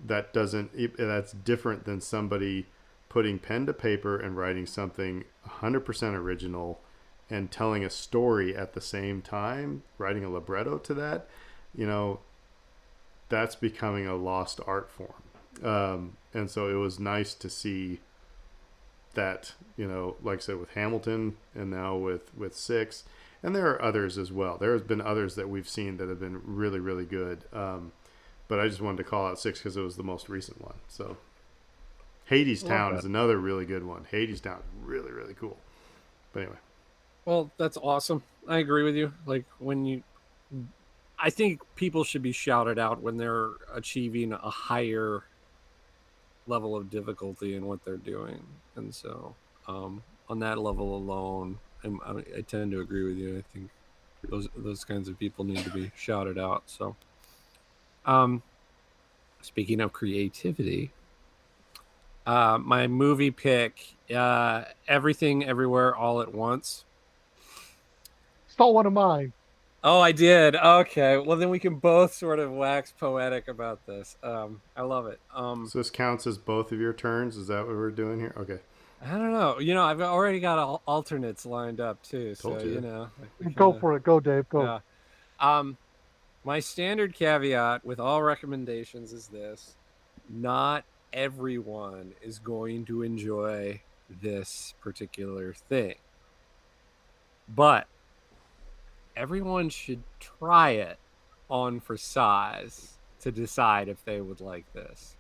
That's different than somebody putting pen to paper and writing something 100% original and telling a story at the same time, writing a libretto to that. That's becoming a lost art form. And so it was nice to see that, like I said, with Hamilton, and now with Six, and there are others as well. There has been others that we've seen that have been really, really good. But I just wanted to call out Six because it was the most recent one. So Hades Town is another really good one. Hades Town is really, really cool. But anyway. Well, that's awesome. I agree with you. Like, I think people should be shouted out when they're achieving a higher level of difficulty in what they're doing. And so, on that level alone, I tend to agree with you. I think those kinds of people need to be shouted out. So, speaking of creativity, my movie pick, Everything Everywhere All at Once. Stole one of mine. Oh, I did. Okay. Well, then we can both sort of wax poetic about this. I love it. So this counts as both of your turns? Is that what we're doing here? Okay. I don't know. I've already got alternates lined up too. Told So, you. Go for it. Go, Dave. Go. Yeah. My standard caveat with all recommendations is this: not everyone is going to enjoy this particular thing, but everyone should try it on for size to decide if they would like this.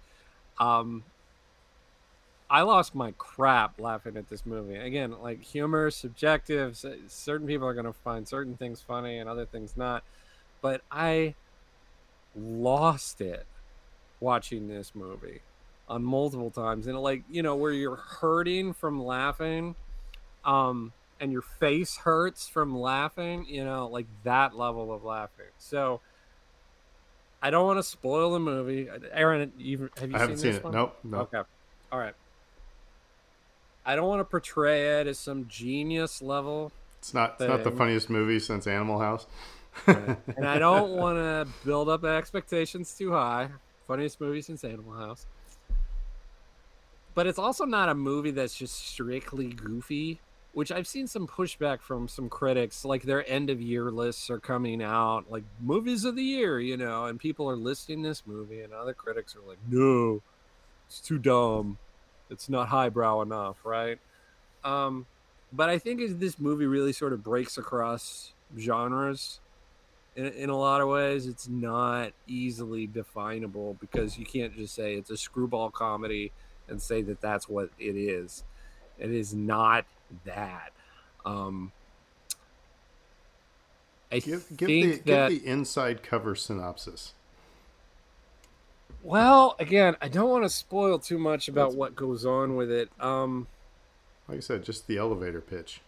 I lost my crap laughing at this movie. Again, like, humor is subjective. Certain people are going to find certain things funny and other things not. But I lost it watching this movie on multiple times. And, like, where you're hurting from laughing, and your face hurts from laughing, like that level of laughing. So I don't want to spoil the movie. Aaron, have you seen this? I haven't seen it. One? Nope. Okay. All right. I don't want to portray it as some genius level. It's not the funniest movie since Animal House. Right. And I don't want to build up expectations too high. Funniest movie since Animal House. But it's also not a movie that's just strictly goofy, which I've seen some pushback from some critics. Like, their end of year lists are coming out, like movies of the year, and people are listing this movie, and other critics are like, no, it's too dumb. It's not highbrow enough, right? But I think this movie really sort of breaks across genres in a lot of ways. It's not easily definable because you can't just say it's a screwball comedy and say that that's what it is. It is not that. Give the inside cover synopsis. Well, again, I don't want to spoil too much about what goes on with it. Like I said, just the elevator pitch.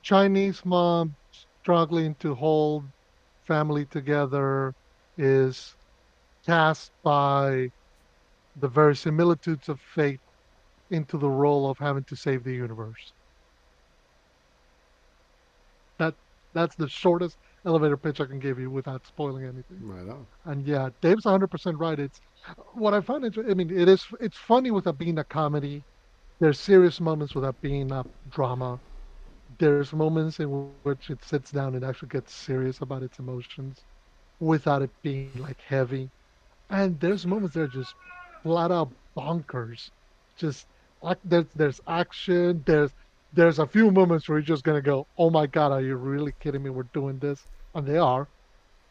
Chinese mom struggling to hold family together is cast by the verisimilitudes of fate into the role of having to save the universe. That's the shortest elevator pitch I can give you without spoiling anything. Right on. And yeah, Dave's 100% right. It's what I find I mean, it's funny without being a comedy. There's serious moments without being a drama. there's moments in which it sits down and actually gets serious about its emotions without it being like heavy. And there's moments that are just flat out bonkers. Just there's action. There's a few moments where you're just gonna go, "Oh my God, are you really kidding me? We're doing this," and they are.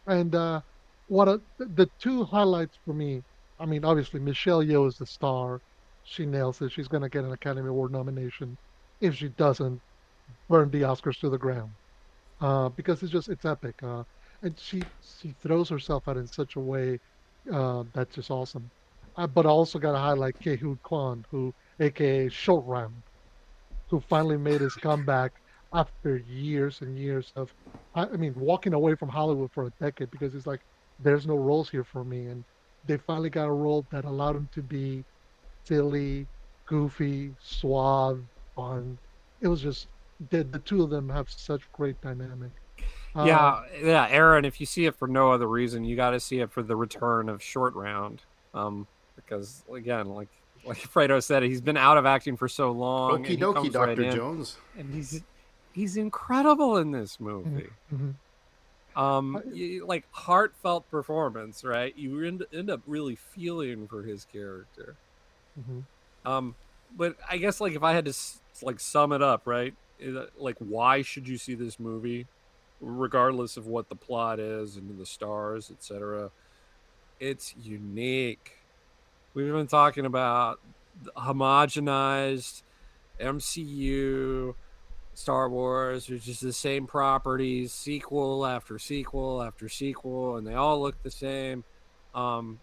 And the two highlights for me, I mean, obviously Michelle Yeoh is the star. She nails it. She's gonna get an Academy Award nomination. If she doesn't, burn the Oscars to the ground. Because it's epic. And she throws herself out in such a way that's just awesome. But I also got to highlight Ke-Huy Quan, who, aka Short Round, who finally made his comeback after years and years of, I mean, walking away from Hollywood for a decade because he's like, there's no roles here for me, and they finally got a role that allowed him to be silly, goofy, suave, fun. It was just the two of them have such great dynamic. Uh, Yeah, Aaron. If you see it for no other reason, you got to see it for the return of Short Round, because again, like Fredo said, he's been out of acting for so long, Okie and he dokie, comes right Dr. in, Jones. and he's incredible in this movie. mhm. Like heartfelt performance, right? You end up really feeling for his character. Mhm. But I guess like if I had to like sum it up, right? Like why should you see this movie, regardless of what the plot is and the stars, etc. It's unique. We've been talking about the homogenized MCU Star Wars, which is the same properties, sequel after sequel after sequel, and they all look the same. And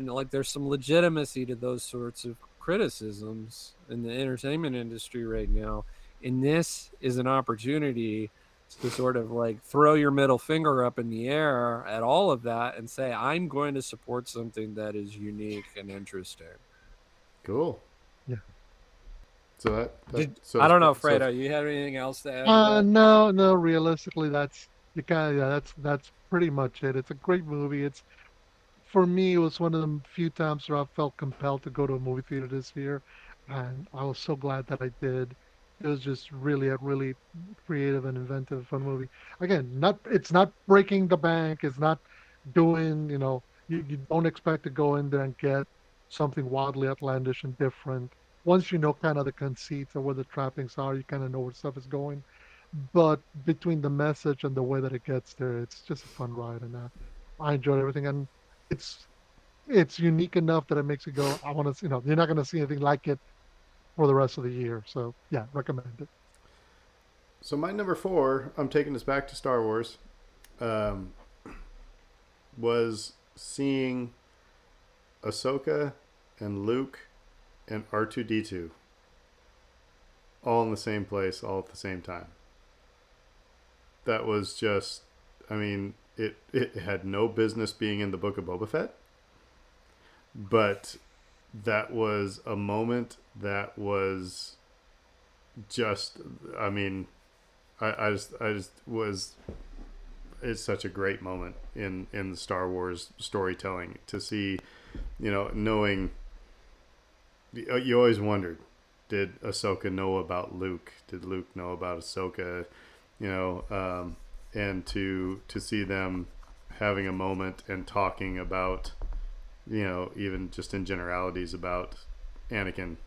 like there's some legitimacy to those sorts of criticisms in the entertainment industry right now. And this is an opportunity to sort of like throw your middle finger up in the air at all of that and say, I'm going to support something that is unique and interesting. Cool. Yeah. So I don't know, so Fredo, you have anything else to add to that? No, no. Realistically, that's you kind of yeah. That's pretty much it. It's a great movie. It's for me. It was one of the few times where I felt compelled to go to a movie theater this year, and I was so glad that I did. It was just really a really creative and inventive, fun movie. Again, not it's not breaking the bank. It's not doing you don't expect to go in there and get something wildly outlandish and different. Once you know kind of the conceits of where the trappings are, you kind of know where stuff is going. But between the message and the way that it gets there, it's just a fun ride, and I enjoyed everything. And it's it's unique enough that it makes you go, I want to. You're not going to see anything like it for the rest of the year. So yeah, recommend it. So my number 4, I'm taking us back to Star Wars, um, was seeing Ahsoka and Luke and R2D2 all in the same place, all at the same time. That was just, I mean, it had no business being in the Book of Boba Fett, but that was a moment that was just, I mean, I just was, it's such a great moment in the Star Wars storytelling to see, knowing, you always wondered, did Ahsoka know about Luke? Did Luke know about Ahsoka? And to see them having a moment and talking about, even just in generalities about Anakin,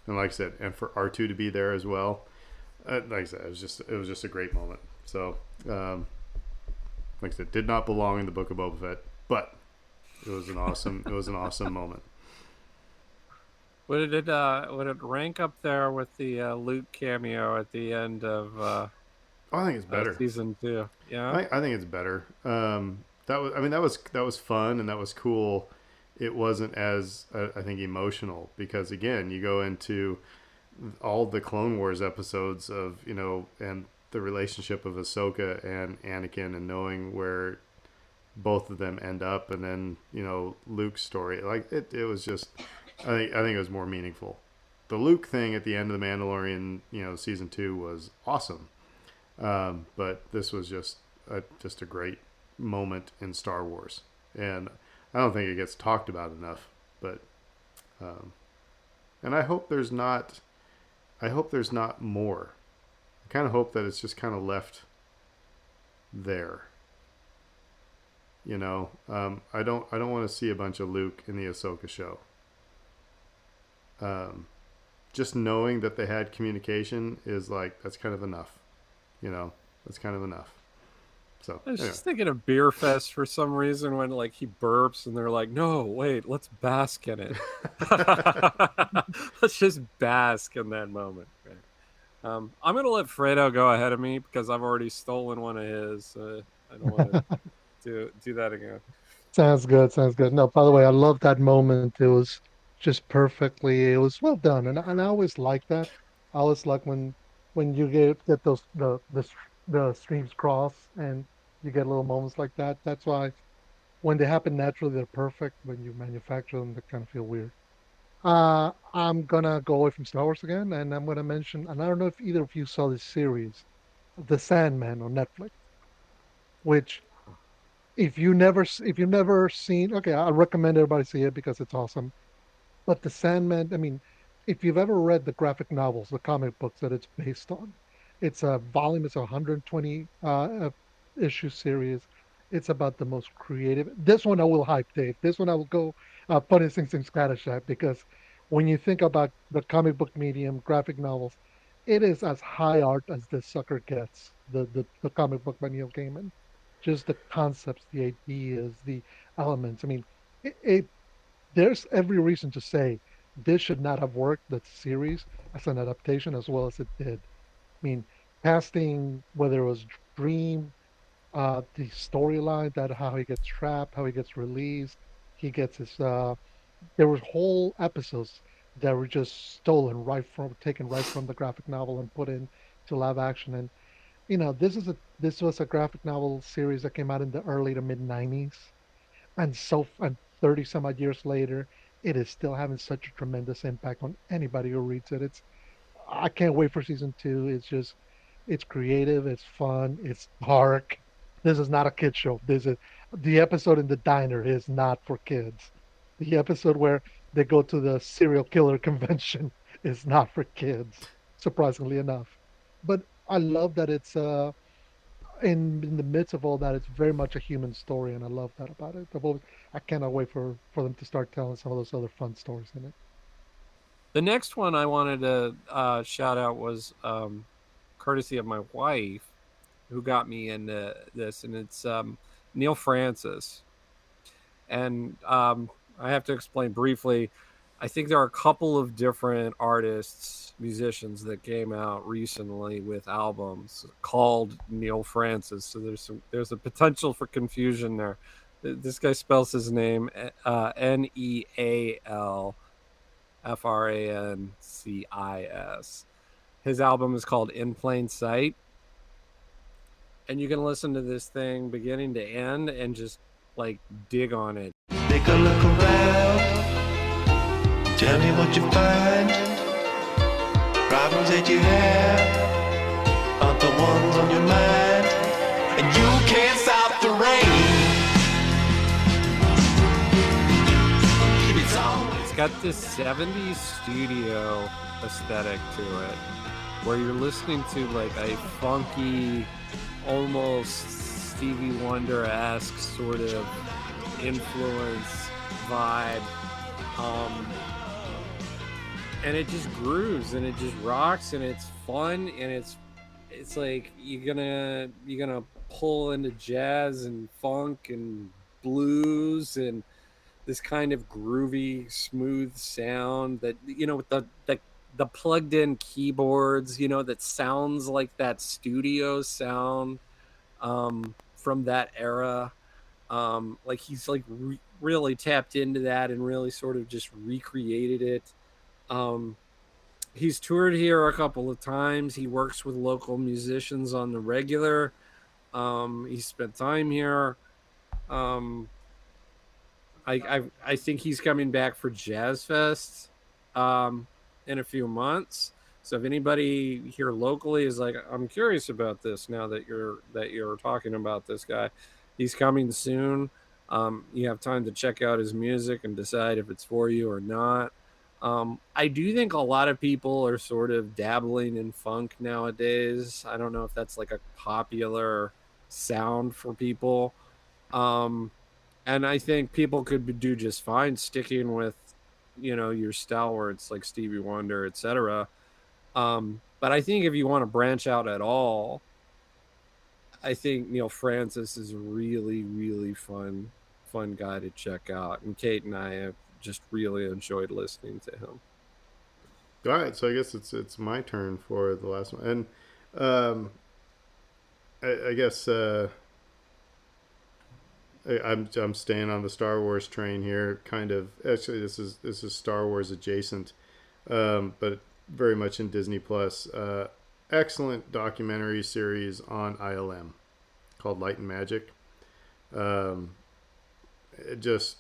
and like I said, and for R2 to be there as well, like I said, it was just a great moment. So, like I said, did not belong in the Book of Boba Fett, but it was an awesome moment. Would it rank up there with the Luke cameo at the end of I think it's better. season 2? Yeah, I think it's better. That was fun and that was cool. It wasn't as I think emotional because again, you go into all the Clone Wars episodes of and the relationship of Ahsoka and Anakin and knowing where both of them end up, and then Luke's story, like it was just I think it was more meaningful. The Luke thing at the end of the Mandalorian season 2 was awesome, but this was just a great moment in Star Wars, and I don't think it gets talked about enough. But and I hope there's not more. kind of hope that it's just kind of left there. You know, I don't want to see a bunch of Luke in the Ahsoka show. Just knowing that they had communication is like, that's kind of enough. You know, that's kind of enough. So I was anyway. just thinking of Beer Fest for some reason when like he burps and they're like, no, wait, let's bask in it. Let's just bask in that moment. Right? I'm going to let Fredo go ahead of me because I've already stolen one of his. I don't want to do that again. Sounds good. Sounds good. No, by the way, I love that moment. It was just perfectly. It was well done, and I always like that. I always like when you get those the streams cross and you get little moments like that. That's why when they happen naturally, they're perfect. When you manufacture them, they kind of feel weird. I'm gonna go away from Star Wars again, and I'm gonna mention. And I don't know if either of you saw this series, The Sandman on Netflix, which if you've never seen, okay, I recommend everybody see it because it's awesome. But The Sandman, I mean, if you've ever read the graphic novels, the comic books that it's based on, it's a volume, it's a 120 issue series. It's about the most creative. This one I will hype, Dave. This one I will go put in Sing Sing Scattershot because when you think about the comic book medium, graphic novels, it is as high art as the sucker gets. The comic book by Neil Gaiman, just the concepts, the ideas, the elements. I mean, it there's every reason to say this should not have worked, that series, as an adaptation as well as it did. I mean, casting, whether it was Dream, the storyline, that how he gets trapped, how he gets released, he gets his. There were whole episodes that were just taken right from the graphic novel and put in to live action. And this was a graphic novel series that came out in the early to mid '90s, and 30 some odd years later, it is still having such a tremendous impact on anybody who reads it. I can't wait for season two. It's creative, it's fun, it's dark. This is not a kid show. This is the episode in the diner is not for kids. The episode where they go to the serial killer convention is not for kids, surprisingly enough. But I love that it's in the midst of all that, it's very much a human story, and I love that about it. I cannot wait for them to start telling some of those other fun stories in it. The next one I wanted to shout out was courtesy of my wife, who got me into this, and it's Neil Francis. And I have to explain briefly. I think there are a couple of different artists, musicians that came out recently with albums called Neil Francis. So there's a potential for confusion there. This guy spells his name Neal Francis. His album is called In Plain Sight. And you can listen to this thing beginning to end and just like dig on it. Take a look around. Tell me what you find. Problems that you have are the ones on your mind. And you can't stop the rain. It's got this 70s studio aesthetic to it, where you're listening to like a funky, almost Stevie Wonder-esque sort of influence vibe, and it just grooves and it just rocks and it's fun and it's like you're gonna pull into jazz and funk and blues and this kind of groovy, smooth sound that, with the plugged in keyboards, that sounds like that studio sound from that era. Like he's like really tapped into that and really sort of just recreated it. He's toured here a couple of times. He works with local musicians on the regular. He spent time here. I think he's coming back for Jazz Fest in a few months. So if anybody here locally is like, I'm curious about this now that you're talking about this guy, he's coming soon. You have time to check out his music and decide if it's for you or not. I do think a lot of people are sort of dabbling in funk nowadays. I don't know if that's like a popular sound for people. Um, and I think people could do just fine sticking with, your stalwarts like Stevie Wonder, etc. But I think if you want to branch out at all, I think Neil Francis is a really, really fun guy to check out. And Kate and I have just really enjoyed listening to him. All right, so I guess it's my turn for the last one, and um, I guess I'm staying on the Star Wars train here. Kind of, actually, this is Star Wars adjacent, but very much in Disney Plus. Excellent documentary series on ILM called Light and Magic. It just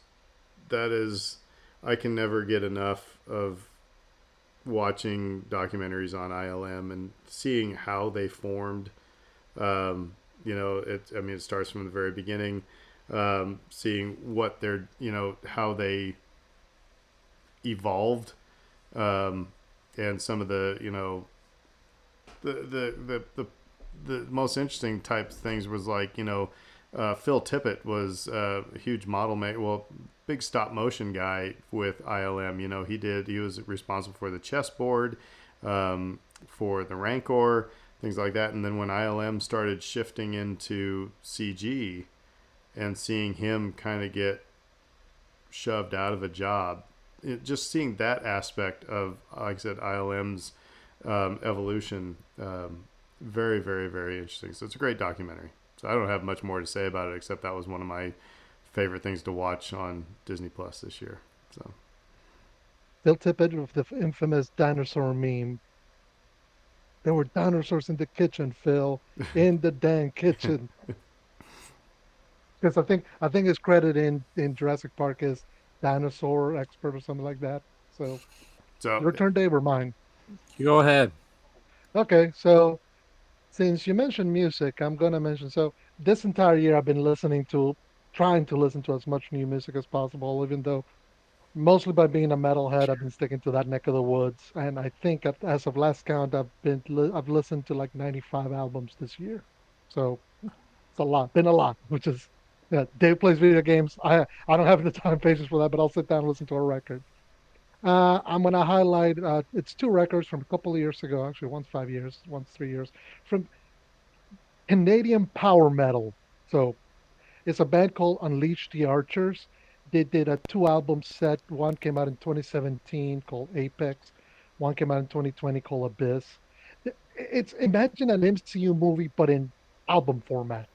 that is, I can never get enough of watching documentaries on ILM and seeing how they formed. It starts from the very beginning, seeing what they're, how they evolved, and some of the, the most interesting type things was like, Phil Tippett was a huge model maker. Well, big stop motion guy with ILM. He was responsible for the chessboard, for the Rancor, things like that. And then when ILM started shifting into CG and seeing him kind of get shoved out of a job, just seeing that aspect of, like I said, ILM's evolution, very, very, very interesting. So it's a great documentary. So I don't have much more to say about it, except that was one of my favorite things to watch on Disney Plus this year. So Phil Tippett with the infamous dinosaur meme. There were dinosaurs in the kitchen, Phil, in the dang kitchen. Because I think his credit in Jurassic Park is dinosaur expert or something like that. So your turn, Dave, or mine? You go ahead. Okay, so since you mentioned music, I'm gonna mention. So this entire year, I've been trying to listen to as much new music as possible. Even though mostly by being a metalhead, I've been sticking to that neck of the woods. And I think as of last count, I've listened to like 95 albums this year. So it's a lot, been a lot. Which is, yeah. Dave plays video games. I don't have the time and patience for that, but I'll sit down and listen to a record. I'm going to highlight, it's two records from a couple of years ago. Actually, one's 5 years, one's 3 years, from Canadian power metal. So it's a band called Unleash the Archers. They did a two-album set. One came out in 2017 called Apex. One came out in 2020 called Abyss. It's, imagine an MCU movie, but in album format.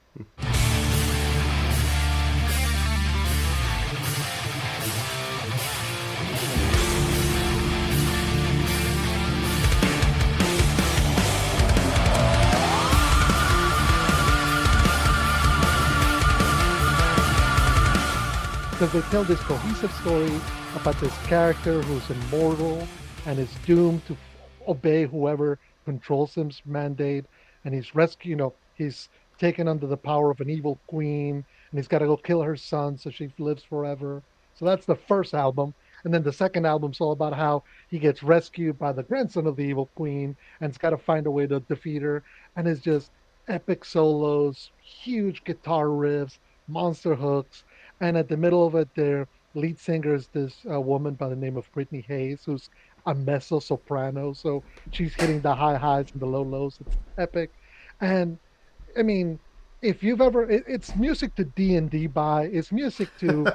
Because they tell this cohesive story about this character who's immortal and is doomed to obey whoever controls him's mandate, and he's he's taken under the power of an evil queen, and he's got to go kill her son so she lives forever. So that's the first album, and then the second album's all about how he gets rescued by the grandson of the evil queen, and he's got to find a way to defeat her, and it's just epic solos, huge guitar riffs, monster hooks, and at the middle of it, their lead singer is this woman by the name of Brittany Hayes, who's a mezzo soprano. So she's hitting the high highs and the low lows. It's epic. And I mean, if you've ever, it's music to D&D by, it's music to,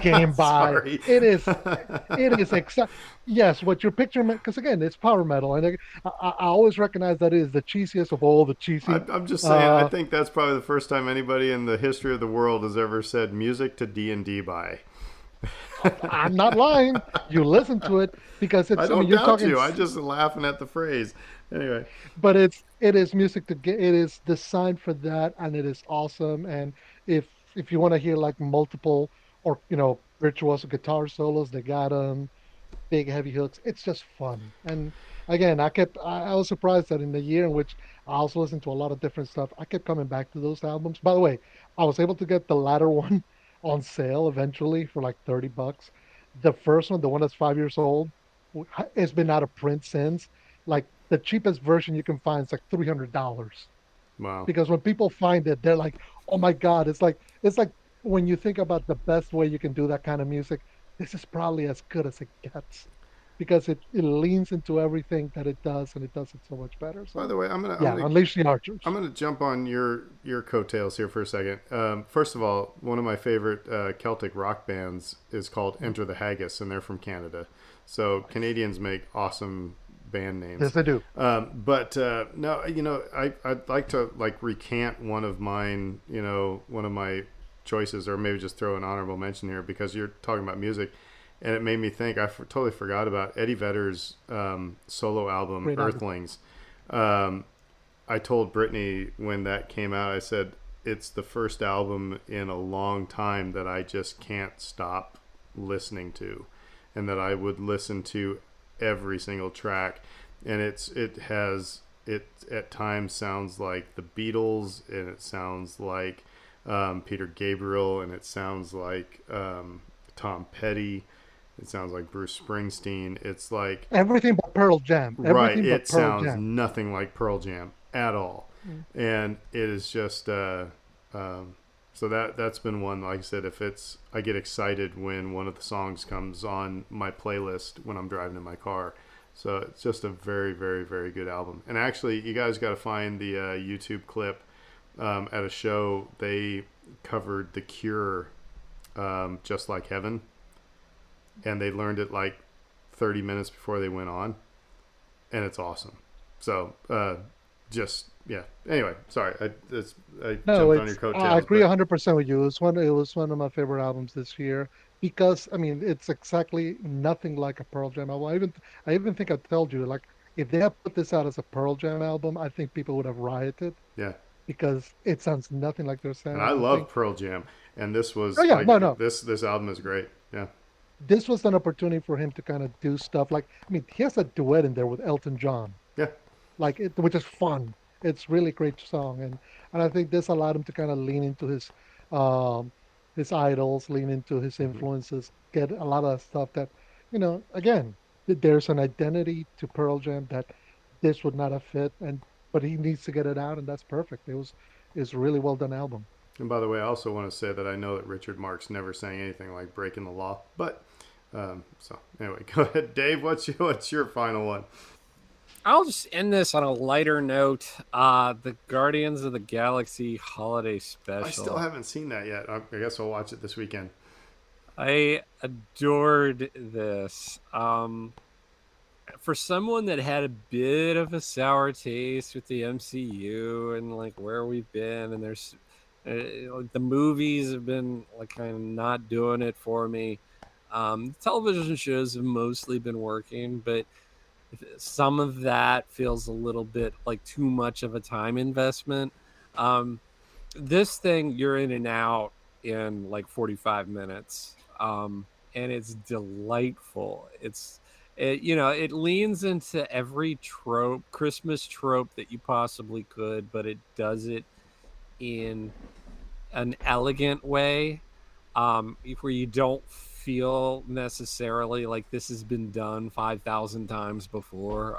game by. Sorry. It is yes, what you're picturing, because again, it's power metal. And I always recognize that it is the cheesiest of all the cheesy. I'm just saying, I think that's probably the first time anybody in the history of the world has ever said music to D&D by. I'm not lying. You listen to it because it's. I don't you're doubt talking, you. I'm just laughing at the phrase. Anyway. But it is music to get. It is designed for that, and it is awesome. And if you want to hear like multiple or virtuoso guitar solos, they got big heavy hooks. It's just fun. And again, I was surprised that in the year in which I also listened to a lot of different stuff, I kept coming back to those albums. By the way, I was able to get the latter one on sale eventually for like $30. The first one, the one that's 5 years old, it's been out of print since. Like the cheapest version you can find is like $300. Wow. Because when people find it, they're like, "Oh my God!" It's like when you think about the best way you can do that kind of music, this is probably as good as it gets, because it leans into everything that it does, and it does it so much better. By So the way, I'm gonna yeah, Unleash the Archers. I'm gonna jump on your coattails here for a second. First of all, one of my favorite Celtic rock bands is called Enter the Haggis, and they're from Canada. So Canadians make awesome band names. Yes, I do. But no, I'd like to recant one of mine. One of my choices, or maybe just throw an honorable mention here because you're talking about music, and it made me think. Totally forgot about Eddie Vedder's solo album, Great album. Earthlings. I told Brittany when that came out, I said, it's the first album in a long time that I just can't stop listening to, and that I would listen to every single track. And it at times sounds like the Beatles, and it sounds like Peter Gabriel, and it sounds like Tom Petty. It sounds like Bruce Springsteen. It's like Everything but Pearl Jam. right. Everything It but Pearl sounds Jam. nothing like Pearl Jam at all, and it is just so that's been one. Like I said, I get excited when one of the songs comes on my playlist when I'm driving in my car. So it's just a very, very, very good album. And actually, you guys got to find the YouTube clip at a show. They covered The Cure, Just Like Heaven, and they learned it like 30 minutes before they went on, and it's awesome. So yeah. Anyway, sorry, I jumped on your coattails. I agree but 100% with you. It was one of my favorite albums this year because I mean it's exactly nothing like a Pearl Jam album. I even think I told you, like, if they had put this out as a Pearl Jam album, I think people would have rioted yeah, because it sounds nothing like their sound. and I I love think Pearl Jam, and this was Oh yeah, no. this album is great. Yeah, This was an opportunity for him to kind of do stuff like, I mean, he has a duet in there with Elton John, yeah. which is fun. It's really great song, and I think this allowed him to kind of lean into his idols, lean into his influences, get a lot of stuff that, again, there's an identity to Pearl Jam that this would not have fit, but he needs to get it out, and that's perfect. It's a really well done album. And by the way, I also want to say that I know that Richard Marx never sang anything like "Breaking the Law," but so anyway, go ahead, Dave. What's your final one? I'll just end this on a lighter note. The Guardians of the Galaxy Holiday Special. I still haven't seen that yet. I guess I'll watch it this weekend. I adored this. For someone that had a bit of a sour taste with the MCU and like where we've been, and there's the movies have been like kind of not doing it for me. Television shows have mostly been working, but some of that feels a little bit like too much of a time investment. This thing, you're in and out in like 45 minutes. And it's delightful. It leans into every Christmas trope that you possibly could, but it does it in an elegant way, where you don't feel necessarily like this has been done 5,000 times before,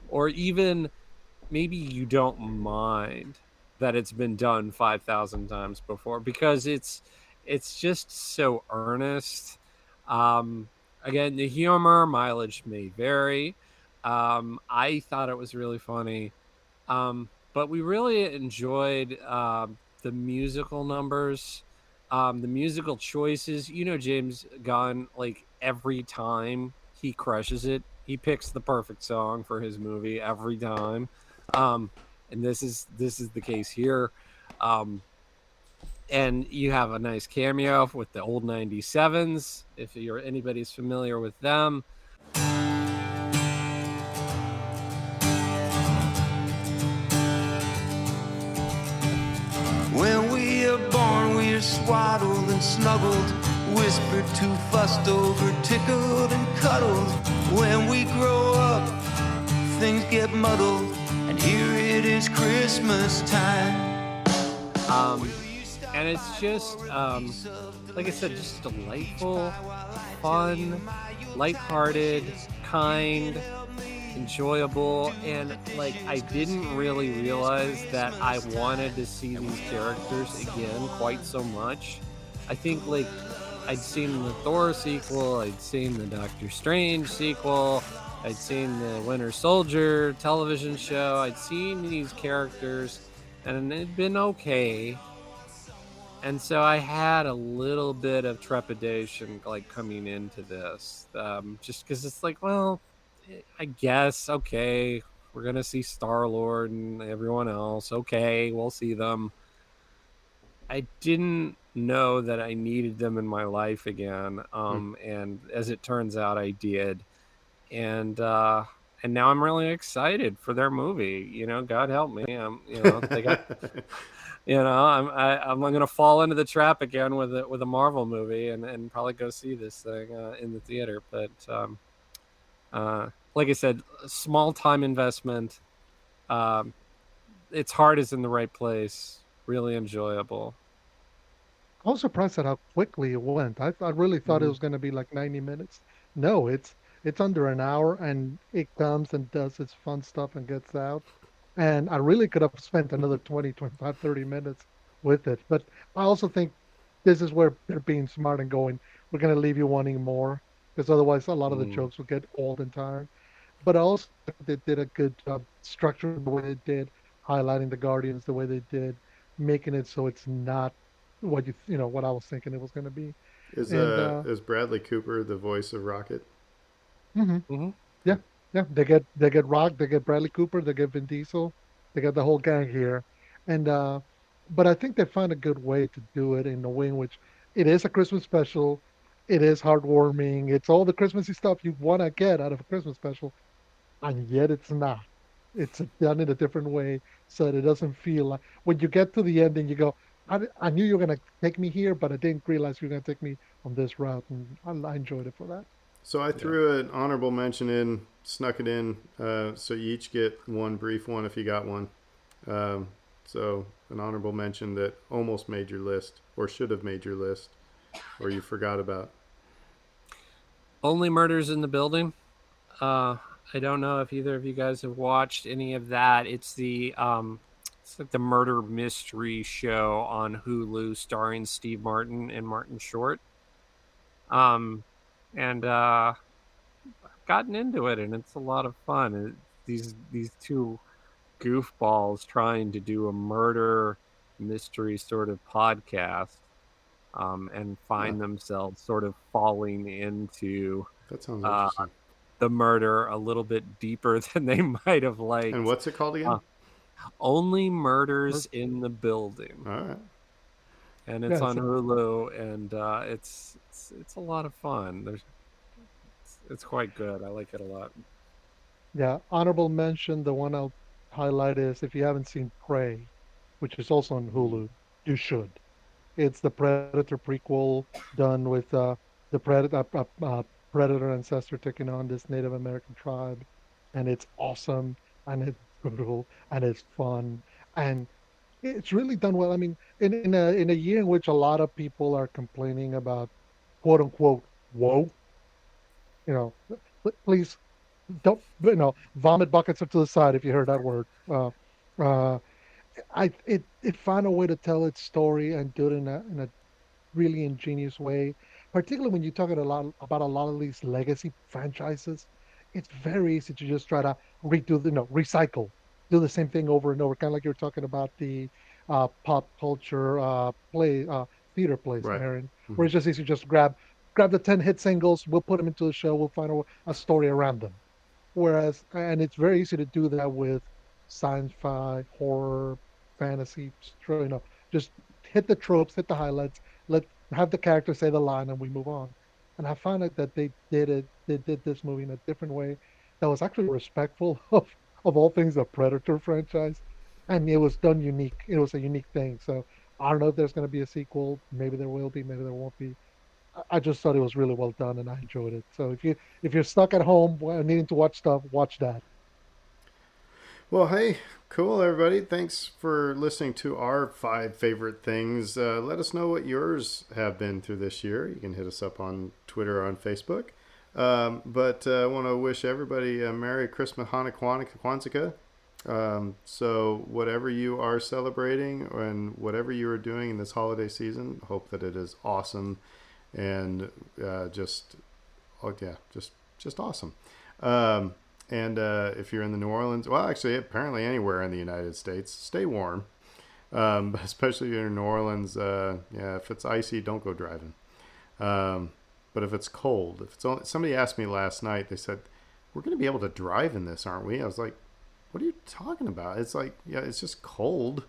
or even maybe you don't mind that it's been done 5,000 times before because it's just so earnest. Again, the humor mileage may vary. I thought it was really funny, but we really enjoyed the musical numbers. The musical choices, James Gunn, like every time he crushes it, he picks the perfect song for his movie every time. And this is the case here. And you have a nice cameo with the old 97s, if anybody's familiar with them. When we are born, we are swaddled and snuggled, whispered to, fussed over, tickled and cuddled. When we grow up, things get muddled, and here it is Christmas time. and it's just like I said, just delightful, fun, lighthearted, kind, enjoyable, and like I didn't really realize that I wanted to see these characters again quite so much. I think like I'd seen the Thor sequel, I'd seen the Doctor Strange sequel, I'd seen the Winter Soldier television show, I'd seen these characters, and it'd been okay. And so I had a little bit of trepidation like coming into this, just because it's like, well, I guess, okay, we're gonna see Star Lord and everyone else. Okay, we'll see them. I didn't know that I needed them in my life again, and as it turns out, I did. And now I'm really excited for their movie. You know, God help me. They got. I'm gonna fall into the trap again with a Marvel movie and probably go see this thing in the theater. But like I said, small time investment. Its heart is in the right place. Really enjoyable. I was surprised at how quickly it went. I really thought it Mhm. was going to be like 90 minutes. No, it's under an hour, and it comes and does its fun stuff and gets out. And I really could have spent another 20, 25, 30 minutes with it. But I also think this is where they're being smart and going, we're going to leave you wanting more, because otherwise a lot of the Mm. jokes will get old and tired. But I also think they did a good job structuring the way they did, highlighting the Guardians the way they did, making it so it's not what what I was thinking it was going to be. And Is Bradley Cooper the voice of Rocket? mhm, Mhm. yeah, yeah, they get Rock, they get Bradley Cooper, they get Vin Diesel, they got the whole gang here. And but I think they found a good way to do it in a way in which it is a Christmas special. It is heartwarming. It's all the Christmassy stuff you want to get out of a Christmas special, and yet it's not. It's done in a different way so that it doesn't feel like when you get to the end and you go, I knew you were going to take me here, but I didn't realize you were going to take me on this route. And I enjoyed it for that. So I Yeah. threw an honorable mention in, snuck it in. So you each get one brief one if you got one. Um, so an honorable mention that almost made your list or should have made your list or you forgot about. Only Murders in the Building. I don't know if either of you guys have watched any of that. It's like the murder mystery show on Hulu starring Steve Martin and Martin Short. Um, and I've gotten into it, and it's a lot of fun. These two goofballs trying to do a murder mystery sort of podcast, and find themselves sort of falling into That sounds uh, interesting. the murder a little bit deeper than they might have liked. And what's it called again? Only Murders in the Building, All right. and it's Yeah, on Hulu, and it's a lot of fun. It's quite good. I like it a lot. yeah. Honorable mention. The one I'll highlight is if you haven't seen Prey, which is also on Hulu, you should. It's the Predator prequel done with the Predator ancestor taking on this Native American tribe, and it's awesome and it's brutal and it's fun and it's really done well. I mean, in a year in which a lot of people are complaining about quote unquote woe, you know, please don't vomit buckets up to the side if you heard that word. Uh, it found a way to tell its story and do it in a really ingenious way, particularly when you're talking about a lot of these legacy franchises. It's very easy to just try to recycle, do the same thing over and over, kind of like you're talking about the pop culture theater plays, Right. Aaron, where Mm-hmm. it's just easy to just grab the 10 hit singles, we'll put them into the show, we'll find a story around them. Whereas, and it's very easy to do that with sci-fi, horror, fantasy, just hit the tropes, hit the highlights, let have the character say the line, and we move on. And I found out that they did this movie in a different way that was actually respectful of all things the Predator franchise, and it was done unique. It was a unique thing. So I don't know if there's going to be a sequel. Maybe there will be. Maybe there won't be. I just thought it was really well done, and I enjoyed it. So if you're stuck at home needing to watch stuff, watch that. Well, hey, cool, everybody. Thanks for listening to our 5 favorite things. Let us know what yours have been through this year. You can hit us up on Twitter or on Facebook. But I want to wish everybody a Merry Christmas, Hanukkah, Kwanzaa. So whatever you are celebrating and whatever you are doing in this holiday season, hope that it is awesome and just awesome. And if you're in the New Orleans, well, actually, apparently anywhere in the United States, stay warm. But especially if you're in New Orleans, if it's icy, don't go driving. But if it's cold, if it's only, somebody asked me last night, they said, we're going to be able to drive in this, aren't we? I was like, what are you talking about? It's like, yeah, it's just cold.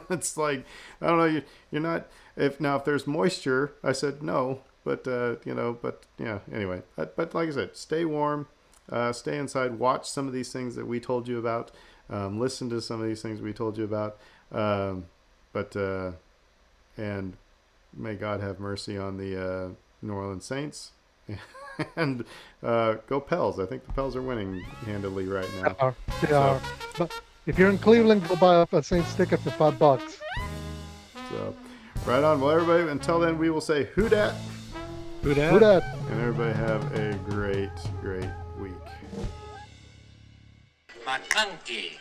It's like, I don't know, you're not, if there's moisture, I said no, but, anyway, but like I said, stay warm, stay inside, watch some of these things that we told you about, listen to some of these things we told you about, and may God have mercy on the New Orleans Saints. And go Pels. I think the Pels are winning handily right now. They are. But if you're in Cleveland, go buy a Saints ticket for $5. So, right on. Well, everybody, until then, we will say who dat? Who dat? Who dat? And everybody have a great, great week. McConkey.